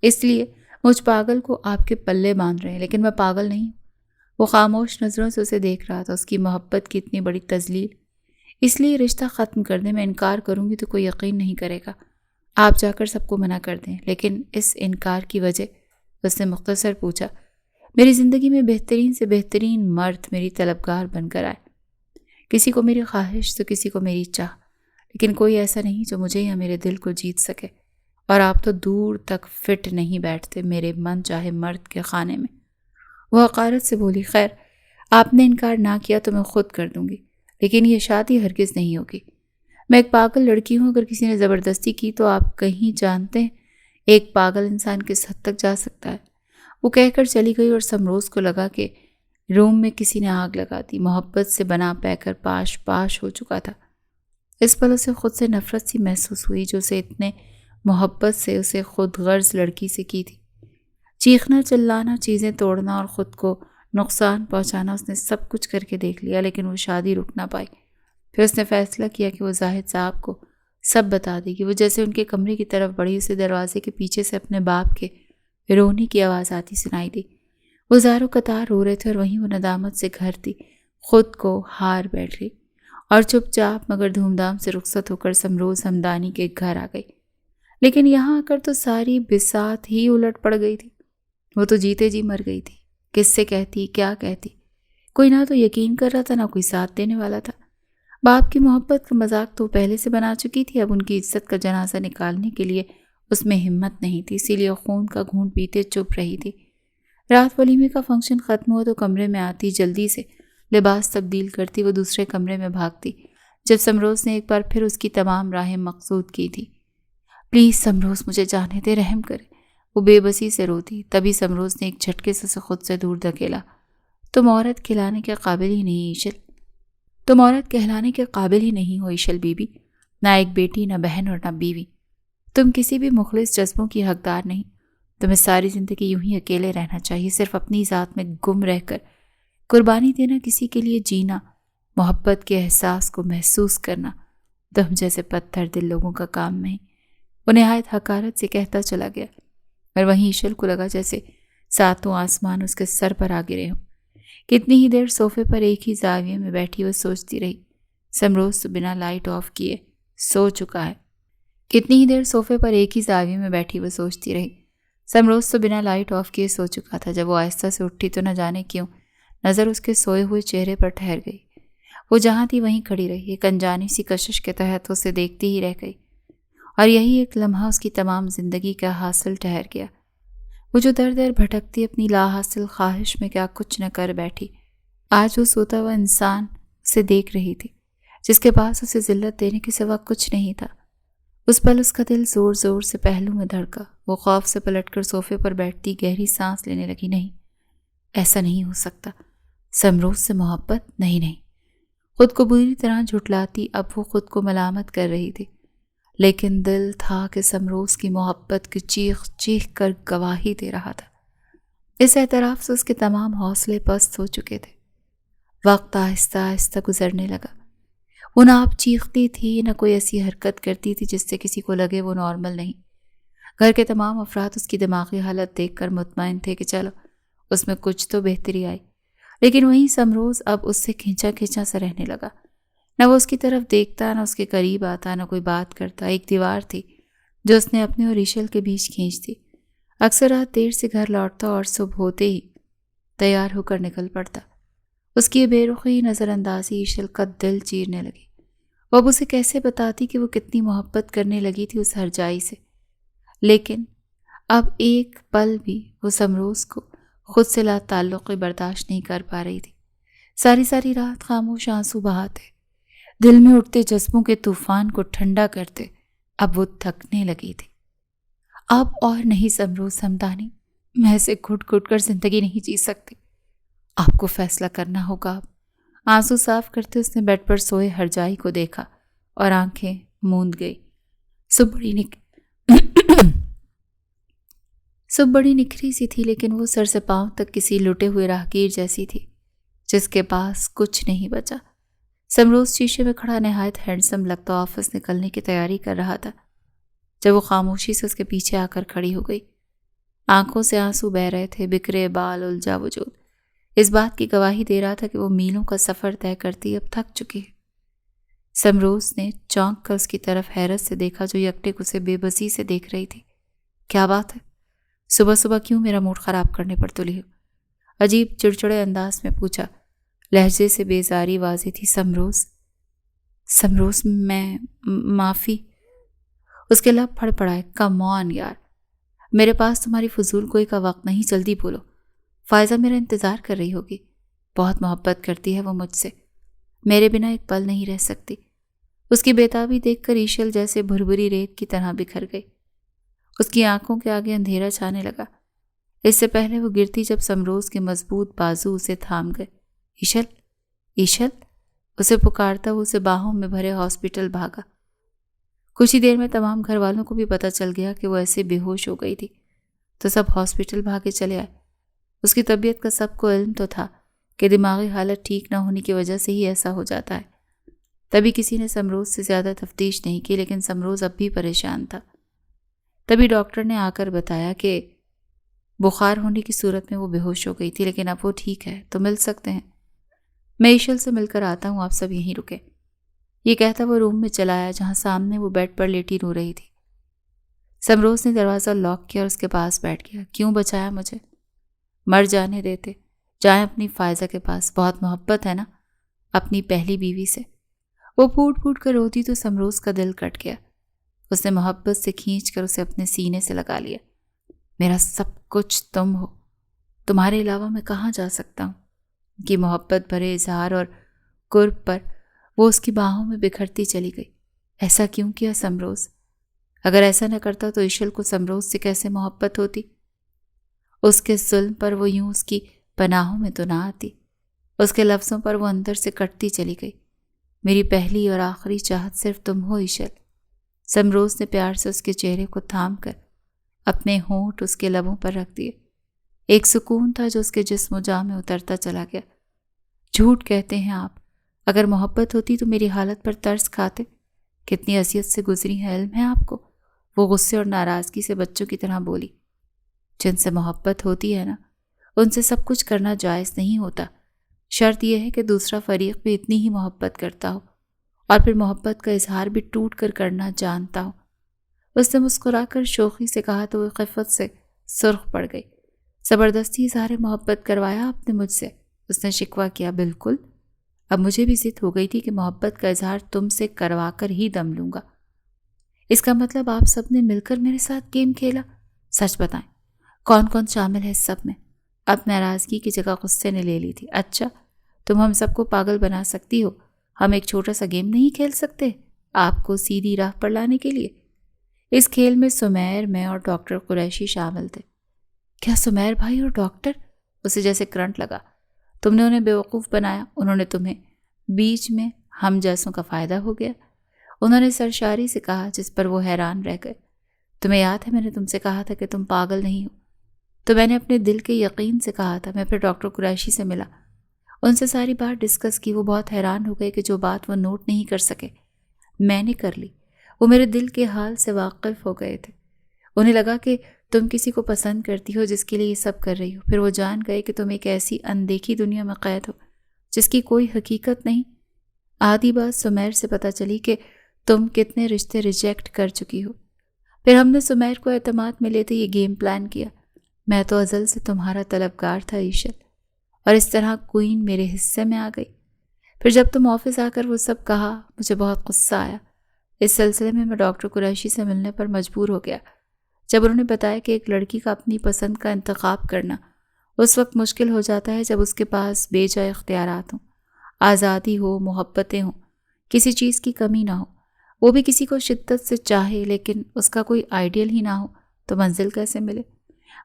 اس لیے مجھ پاگل کو آپ کے پلے باندھ رہے ہیں، لیکن میں پاگل نہیں ہوں۔ وہ خاموش نظروں سے اسے دیکھ رہا تھا۔ اس کی محبت کی اتنی بڑی تذلیل، اس لیے رشتہ ختم کرنے میں انکار کروں گی تو کوئی یقین نہیں کرے گا۔ آپ جا کر سب کو منع کر دیں۔ لیکن اس انکار کی وجہ؟ اس نے مختصر پوچھا۔ میری زندگی میں بہترین سے بہترین مرد میری طلبگار بن کر آئے، کسی کو میری خواہش تو کسی کو میری چاہ، لیکن کوئی ایسا نہیں جو مجھے یا میرے دل کو جیت سکے، اور آپ تو دور تک فٹ نہیں بیٹھتے میرے من چاہے مرد کے خانے میں۔ وہ حقارت سے بولی، خیر آپ نے انکار نہ کیا تو میں خود کر دوں گی، لیکن یہ شادی ہرگز نہیں ہوگی۔ میں ایک پاگل لڑکی ہوں، اگر کسی نے زبردستی کی تو آپ کہیں جانتے ہیں ایک پاگل انسان کس حد تک جا سکتا ہے؟ وہ کہہ کر چلی گئی اور سمروز کو لگا کہ روم میں کسی نے آگ لگا دی۔ محبت سے بنا پہ کر پاش پاش ہو چکا تھا۔ اس پل اسے خود سے نفرت سی محسوس ہوئی جو اسے اتنے محبت سے اسے خود غرض لڑکی سے کی تھی۔ چیخنا، چلانا، چیزیں توڑنا اور خود کو نقصان پہنچانا اس نے سب کچھ کر کے دیکھ لیا، لیکن وہ شادی رک نہ پائی۔ پھر اس نے فیصلہ کیا کہ وہ زاہد صاحب کو سب بتا دے گی۔ وہ جیسے ان کے کمرے کی طرف بڑھی، اسے دروازے کے پیچھے سے اپنے باپ کے رونے کی آواز آتی سنائی دی۔ وہ زاروں قطار رو رہے تھے اور وہیں وہ ندامت سے گھر تھی، خود کو ہار بیٹھ گئی اور چپ چاپ مگر دھوم دھام سے رخصت ہو کر سمروز ہمدانی کے گھر آ گئی۔ لیکن یہاں آ کر تو ساری بساط ہی الٹ پڑ گئی تھی۔ وہ تو جیتے جی مر گئی تھی، کس سے کہتی، کیا کہتی۔ کوئی نہ تو یقین کر رہا تھا، نہ کوئی ساتھ دینے والا تھا۔ باپ کی محبت کا مذاق تو پہلے سے بنا چکی تھی، اب ان کی عزت کا جنازہ نکالنے کے لیے اس میں ہمت نہیں تھی، اسی لیے خون کا گھونٹ پیتے چپ رہی تھی۔ رات ولیمے کا فنکشن ختم ہوا تو کمرے میں آتی، جلدی سے لباس تبدیل کرتی، وہ دوسرے کمرے میں بھاگتی جب سمروز نے ایک بار پھر اس کی تمام راہیں مقصود کی تھی۔ پلیز سمروز، مجھے جانے دے، رحم کرے۔ وہ بے بسی سے روتی۔ تبھی سمروز نے ایک جھٹکے سے خود سے دور دھکیلا۔ تم عورت کہلانے کے قابل ہی نہیں ایشل، تم عورت کہلانے کے قابل ہی نہیں ہو ایشل بی بی، نہ ایک بیٹی، نہ بہن اور نہ بیوی۔ تم کسی بھی مخلص جذبوں کی حقدار نہیں۔ تمہیں ساری زندگی یوں ہی اکیلے رہنا چاہیے، صرف اپنی ذات میں گم رہ کر قربانی دینا، کسی کے لیے جینا، محبت کے احساس کو محسوس کرنا تم جیسے پتھر دل لوگوں کا کام نہیں۔ وہ نہایت حقارت سے کہتا چلا گیا، اور وہیں ایشل کو لگا جیسے ساتوں آسمان اس کے سر پر آ گرے ہوں۔ کتنی ہی دیر صوفے پر ایک ہی زاویے میں بیٹھی وہ سوچتی رہی۔ سمروز تو بنا لائٹ آف کیے سو چکا ہے۔ کتنی ہی دیر صوفے پر ایک ہی زاویے میں بیٹھی وہ سوچتی رہی۔ سمروز تو بنا لائٹ آف کیے سو چکا تھا۔ جب وہ آہستہ سے اٹھی تو نہ جانے کیوں نظر اس کے سوئے ہوئے چہرے پر ٹھہر گئی۔ وہ جہاں تھی وہیں کھڑی رہی، ایک انجانی سی کشش کے تحت اسے دیکھتی ہی رہ گئی، اور یہی ایک لمحہ اس کی تمام زندگی کا حاصل ٹھہر گیا۔ وہ جو در در بھٹکتی اپنی لا حاصل خواہش میں کیا کچھ نہ کر بیٹھی، آج وہ سوتا ہوا انسان اسے دیکھ رہی تھی، جس کے پاس اسے ذلت دینے کے سوا کچھ نہیں تھا۔ اس پل اس کا دل زور زور سے پہلو میں دھڑکا۔ وہ خوف سے پلٹ کر صوفے پر بیٹھتی گہری سانس لینے لگی۔ نہیں، ایسا نہیں ہو سکتا، سمروز سے محبت نہیں۔ خود کو بری طرح جھٹلاتی اب وہ خود کو ملامت کر رہی تھی، لیکن دل تھا کہ سمروز کی محبت کی چیخ چیخ کر گواہی دے رہا تھا۔ اس اعتراف سے اس کے تمام حوصلے پست ہو چکے تھے۔ وقت آہستہ آہستہ گزرنے لگا۔ وہ نہ اب چیختی تھی، نہ کوئی ایسی حرکت کرتی تھی جس سے کسی کو لگے وہ نارمل نہیں۔ گھر کے تمام افراد اس کی دماغی حالت دیکھ کر مطمئن تھے کہ چلو اس میں کچھ تو بہتری آئی، لیکن وہیں سمروز اب اس سے کھینچا کھینچا سا رہنے لگا۔ نہ وہ اس کی طرف دیکھتا، نہ اس کے قریب آتا، نہ کوئی بات کرتا۔ ایک دیوار تھی جو اس نے اپنے اور ایشل کے بیچ کھینچ دی۔ اکثر رات دیر سے گھر لوٹتا اور صبح ہوتے ہی تیار ہو کر نکل پڑتا۔ اس کی بے رخی نظر اندازی ایشل کا دل چیرنے لگی۔ وہ اب اسے کیسے بتاتی کہ وہ کتنی محبت کرنے لگی تھی اس ہرجائی سے، لیکن اب ایک پل بھی وہ سمروز کو خود سے لا تعلقی برداشت نہیں کر پا رہی تھی۔ ساری رات خاموش آنسو بہاتے، دل میں اٹھتے جذبوں کے طوفان کو ٹھنڈا کرتے، اب وہ تھکنے لگی تھی۔ اب اور نہیں سمروز ہمدانی، میں اسے گھٹ گھٹ کر زندگی نہیں جی سکتی۔ آپ کو فیصلہ کرنا ہوگا اب۔ آنسو صاف کرتے اس نے بیڈ پر سوئے ہرجائی کو دیکھا اور آنکھیں موند گئی۔ صبح بڑی نکھری سی تھی، لیکن وہ سر سے پاؤں تک کسی لٹے ہوئے راہگیر جیسی تھی جس کے پاس کچھ نہیں بچا۔ سمروز شیشے میں کھڑا نہایت ہینڈسم لگتا آفس نکلنے کی تیاری کر رہا تھا جب وہ خاموشی سے اس کے پیچھے آ کر کھڑی ہو گئی۔ آنکھوں سے آنسو بہہ رہے تھے، بکھرے بال، الجھا وجود اس بات کی گواہی دے رہا تھا کہ وہ میلوں کا سفر طے کرتی اب تھک چکی ہے۔ سمروز نے چونک کر اس کی طرف حیرت سے دیکھا جو یکٹک اسے بے بسی سے دیکھ رہی تھی۔ کیا بات ہے؟ صبح صبح کیوں میرا موڈ خراب کرنے پر تلی ہو؟ عجیب چڑچڑے انداز میں پوچھا۔ لہجے سے بیزاری واضح تھی۔ سمروز میں معافی۔ اس کے لب پھڑ پڑائے۔ کم آن یار، میرے پاس تمہاری فضول کوئی کا وقت نہیں، جلدی بولو۔ فائزہ میرا انتظار کر رہی ہوگی، بہت محبت کرتی ہے وہ مجھ سے، میرے بنا ایک پل نہیں رہ سکتی۔ اس کی بےتابی دیکھ کر ایشل جیسے بھربھری ریت کی طرح بکھر گئی۔ اس کی آنکھوں کے آگے اندھیرا چھانے لگا۔ اس سے پہلے وہ گرتی جب سمروز کے مضبوط بازو اسے تھام گئے۔ ایشل اسے پکارتا وہ اسے باہوں میں بھرے ہاسپٹل بھاگا۔ کچھ ہی دیر میں تمام گھر والوں کو بھی پتہ چل گیا کہ وہ ایسے بے ہوش ہو گئی تھی، تو سب ہاسپٹل بھاگے چلے آئے۔ اس کی طبیعت کا سب کو علم تو تھا کہ دماغی حالت ٹھیک نہ ہونے کی وجہ سے ہی ایسا ہو جاتا ہے۔ تبھی کسی نے سمروز سے زیادہ تفتیش نہیں کی، لیکن سمروز اب بھی پریشان تھا۔ تبھی ڈاکٹر نے آ کر بتایا کہ بخار ہونے کی صورت میں وہ بے ہوش ہو گئی تھی، لیکن اب وہ ٹھیک ہے، تو مل سکتے ہیں۔ میں ایشل سے مل کر آتا ہوں، آپ سب یہیں رکے۔ یہ کہتا وہ روم میں چلا آیا جہاں سامنے وہ بیڈ پر لیٹی رو رہی تھی۔ سمروز نے دروازہ لاک کیا اور اس کے پاس بیٹھ گیا۔ کیوں بچایا مجھے؟ مر جانے دیتے، جائیں اپنی فائزہ کے پاس، بہت محبت ہے نا اپنی پہلی بیوی سے۔ وہ پھوٹ پھوٹ کر روتی تو سمروز کا دل کٹ گیا۔ اس نے محبت سے کھینچ کر اسے اپنے سینے سے لگا لیا۔ میرا سب کچھ تم ہو، تمہارے علاوہ میں کہاں جا سکتا ہوں؟ کہ محبت بھرے اظہار اور قرب پر وہ اس کی باہوں میں بکھرتی چلی گئی۔ ایسا کیوں کیا سمروز؟ اگر ایسا نہ کرتا تو ایشل کو سمروز سے کیسے محبت ہوتی؟ اس کے ظلم پر وہ یوں اس کی پناہوں میں تو نہ آتی۔ اس کے لفظوں پر وہ اندر سے کٹتی چلی گئی۔ میری پہلی اور آخری چاہت صرف تم ہو ایشل۔ سمروز نے پیار سے اس کے چہرے کو تھام کر اپنے ہونٹ اس کے لبوں پر رکھ دیے۔ ایک سکون تھا جو اس کے جسم و جاں میں اترتا چلا گیا۔ جھوٹ کہتے ہیں آپ، اگر محبت ہوتی تو میری حالت پر ترس کھاتے۔ کتنی اذیت سے گزری ہے علم ہے آپ کو؟ وہ غصے اور ناراضگی سے بچوں کی طرح بولی۔ جن سے محبت ہوتی ہے نا، ان سے سب کچھ کرنا جائز نہیں ہوتا۔ شرط یہ ہے کہ دوسرا فریق بھی اتنی ہی محبت کرتا ہو اور پھر محبت کا اظہار بھی ٹوٹ کر کرنا جانتا ہو۔ اس نے مسکرا کر شوخی سے کہا تو وہ خفت سے سرخ پڑ گئی۔ زبردستی اظہار محبت کروایا آپ نے مجھ سے؟ اس نے شکوہ کیا۔ بالکل، اب مجھے بھی ضد ہو گئی تھی کہ محبت کا اظہار تم سے کروا کر ہی دم لوں گا۔ اس کا مطلب آپ سب نے مل کر میرے ساتھ گیم کھیلا؟ سچ بتائیں، کون کون شامل ہے اس سب میں؟ اب ناراضگی کی جگہ غصے نے لے لی تھی۔ اچھا، تم ہم سب کو پاگل بنا سکتی ہو، ہم ایک چھوٹا سا گیم نہیں کھیل سکتے آپ کو سیدھی راہ پر لانے کے لیے؟ اس کھیل میں سمیر، میں اور ڈاکٹر قریشی شامل تھے۔ کیا سمیر بھائی اور ڈاکٹر؟ اسے جیسے کرنٹ لگا۔ تم نے انہیں بیوقوف بنایا، انہوں نے تمہیں، بیچ میں ہم جیسوں کا فائدہ ہو گیا، انہوں نے سرشاری سے کہا، جس پر وہ حیران رہ گئے۔ تمہیں یاد ہے میں نے تم سے کہا تھا کہ تم پاگل نہیں ہو؟ تو میں نے اپنے دل کے یقین سے کہا تھا۔ میں پھر ڈاکٹر قریشی سے ملا، ان سے ساری بات ڈسکس کی۔ وہ بہت حیران ہو گئے کہ جو بات وہ نوٹ نہیں کر سکے میں نے کر لی۔ وہ میرے دل کے حال سے واقف ہو گئے تھے۔ انہیں لگا کہ تم کسی کو پسند کرتی ہو جس کے لیے یہ سب کر رہی ہو۔ پھر وہ جان گئے کہ تم ایک ایسی اندیکھی دنیا میں قید ہو جس کی کوئی حقیقت نہیں۔ آدھی بات سمیر سے پتہ چلی کہ تم کتنے رشتے ریجیکٹ کر چکی ہو۔ پھر ہم نے سمیر کو اعتماد میں لیتے یہ گیم پلان کیا۔ میں تو ازل سے تمہارا طلبگار تھا ایشل، اور اس طرح کوئین میرے حصے میں آ گئی۔ پھر جب تم آفس آ کر وہ سب کہا، مجھے بہت غصہ آیا۔ اس سلسلے میں ڈاکٹر قریشی سے ملنے پر مجبور ہو گیا۔ جب انہوں نے بتایا کہ ایک لڑکی کا اپنی پسند کا انتخاب کرنا اس وقت مشکل ہو جاتا ہے جب اس کے پاس بے جا اختیارات ہوں، آزادی ہو، محبتیں ہوں، کسی چیز کی کمی نہ ہو، وہ بھی کسی کو شدت سے چاہے لیکن اس کا کوئی آئیڈیل ہی نہ ہو، تو منزل کیسے ملے؟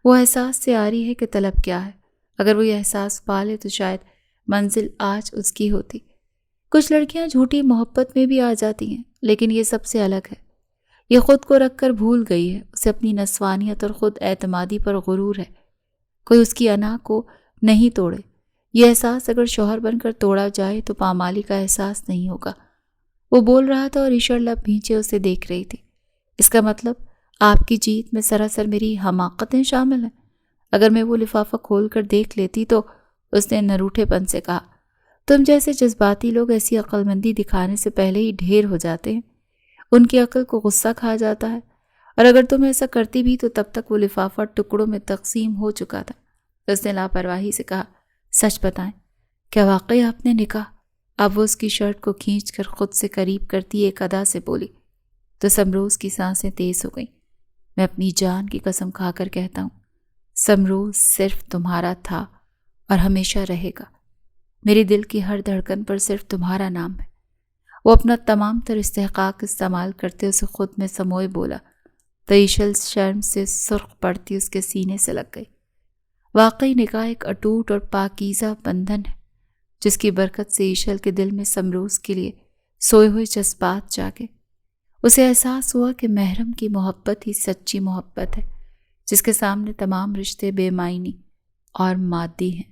وہ احساس سے آ رہی ہے کہ طلب کیا ہے۔ اگر وہ یہ احساس پالے تو شاید منزل آج اس کی ہوتی۔ کچھ لڑکیاں جھوٹی محبت میں بھی آ جاتی ہیں، لیکن یہ سب سے الگ ہے۔ یہ خود کو رکھ کر بھول گئی ہے، اسے اپنی نسوانیت اور خود اعتمادی پر غرور ہے۔ کوئی اس کی انا کو نہیں توڑے۔ یہ احساس اگر شوہر بن کر توڑا جائے تو پامالی کا احساس نہیں ہوگا۔ وہ بول رہا تھا اور ایشر لب بھینچے اسے دیکھ رہی تھی۔ اس کا مطلب آپ کی جیت میں سراسر میری حماقتیں شامل ہیں؟ اگر میں وہ لفافہ کھول کر دیکھ لیتی تو، اس نے نروٹھے پن سے کہا، تم جیسے جذباتی لوگ ایسی عقل مندی دکھانے سے پہلے ہی ڈھیر ہو جاتے ہیں۔ ان کی عقل کو غصہ کھا جاتا ہے، اور اگر تم ایسا کرتی بھی تو تب تک وہ لفافہ ٹکڑوں میں تقسیم ہو چکا تھا۔ اس نے لاپرواہی سے کہا، سچ بتائیں، کیا واقعی آپ نے نکاح؟ اب وہ اس کی شرٹ کو کھینچ کر خود سے قریب کرتی ایک ادا سے بولی تو سمروز کی سانسیں تیز ہو گئیں۔ میں اپنی جان کی قسم کھا کر کہتا ہوں، سمروز صرف تمہارا تھا اور ہمیشہ رہے گا۔ میری دل کی ہر دھڑکن پر صرف تمہارا نام ہے۔ وہ اپنا تمام تر استحقاق استعمال کرتے اسے خود میں سموئے بولا تو ایشل شرم سے سرخ پڑتی اس کے سینے سے لگ گئی۔ واقعی نکاح ایک اٹوٹ اور پاکیزہ بندھن ہے جس کی برکت سے ایشل کے دل میں سمروز کے لیے سوئے ہوئے جذبات جاگے۔ اسے احساس ہوا کہ محرم کی محبت ہی سچی محبت ہے، جس کے سامنے تمام رشتے بے معنی اور مادی ہیں۔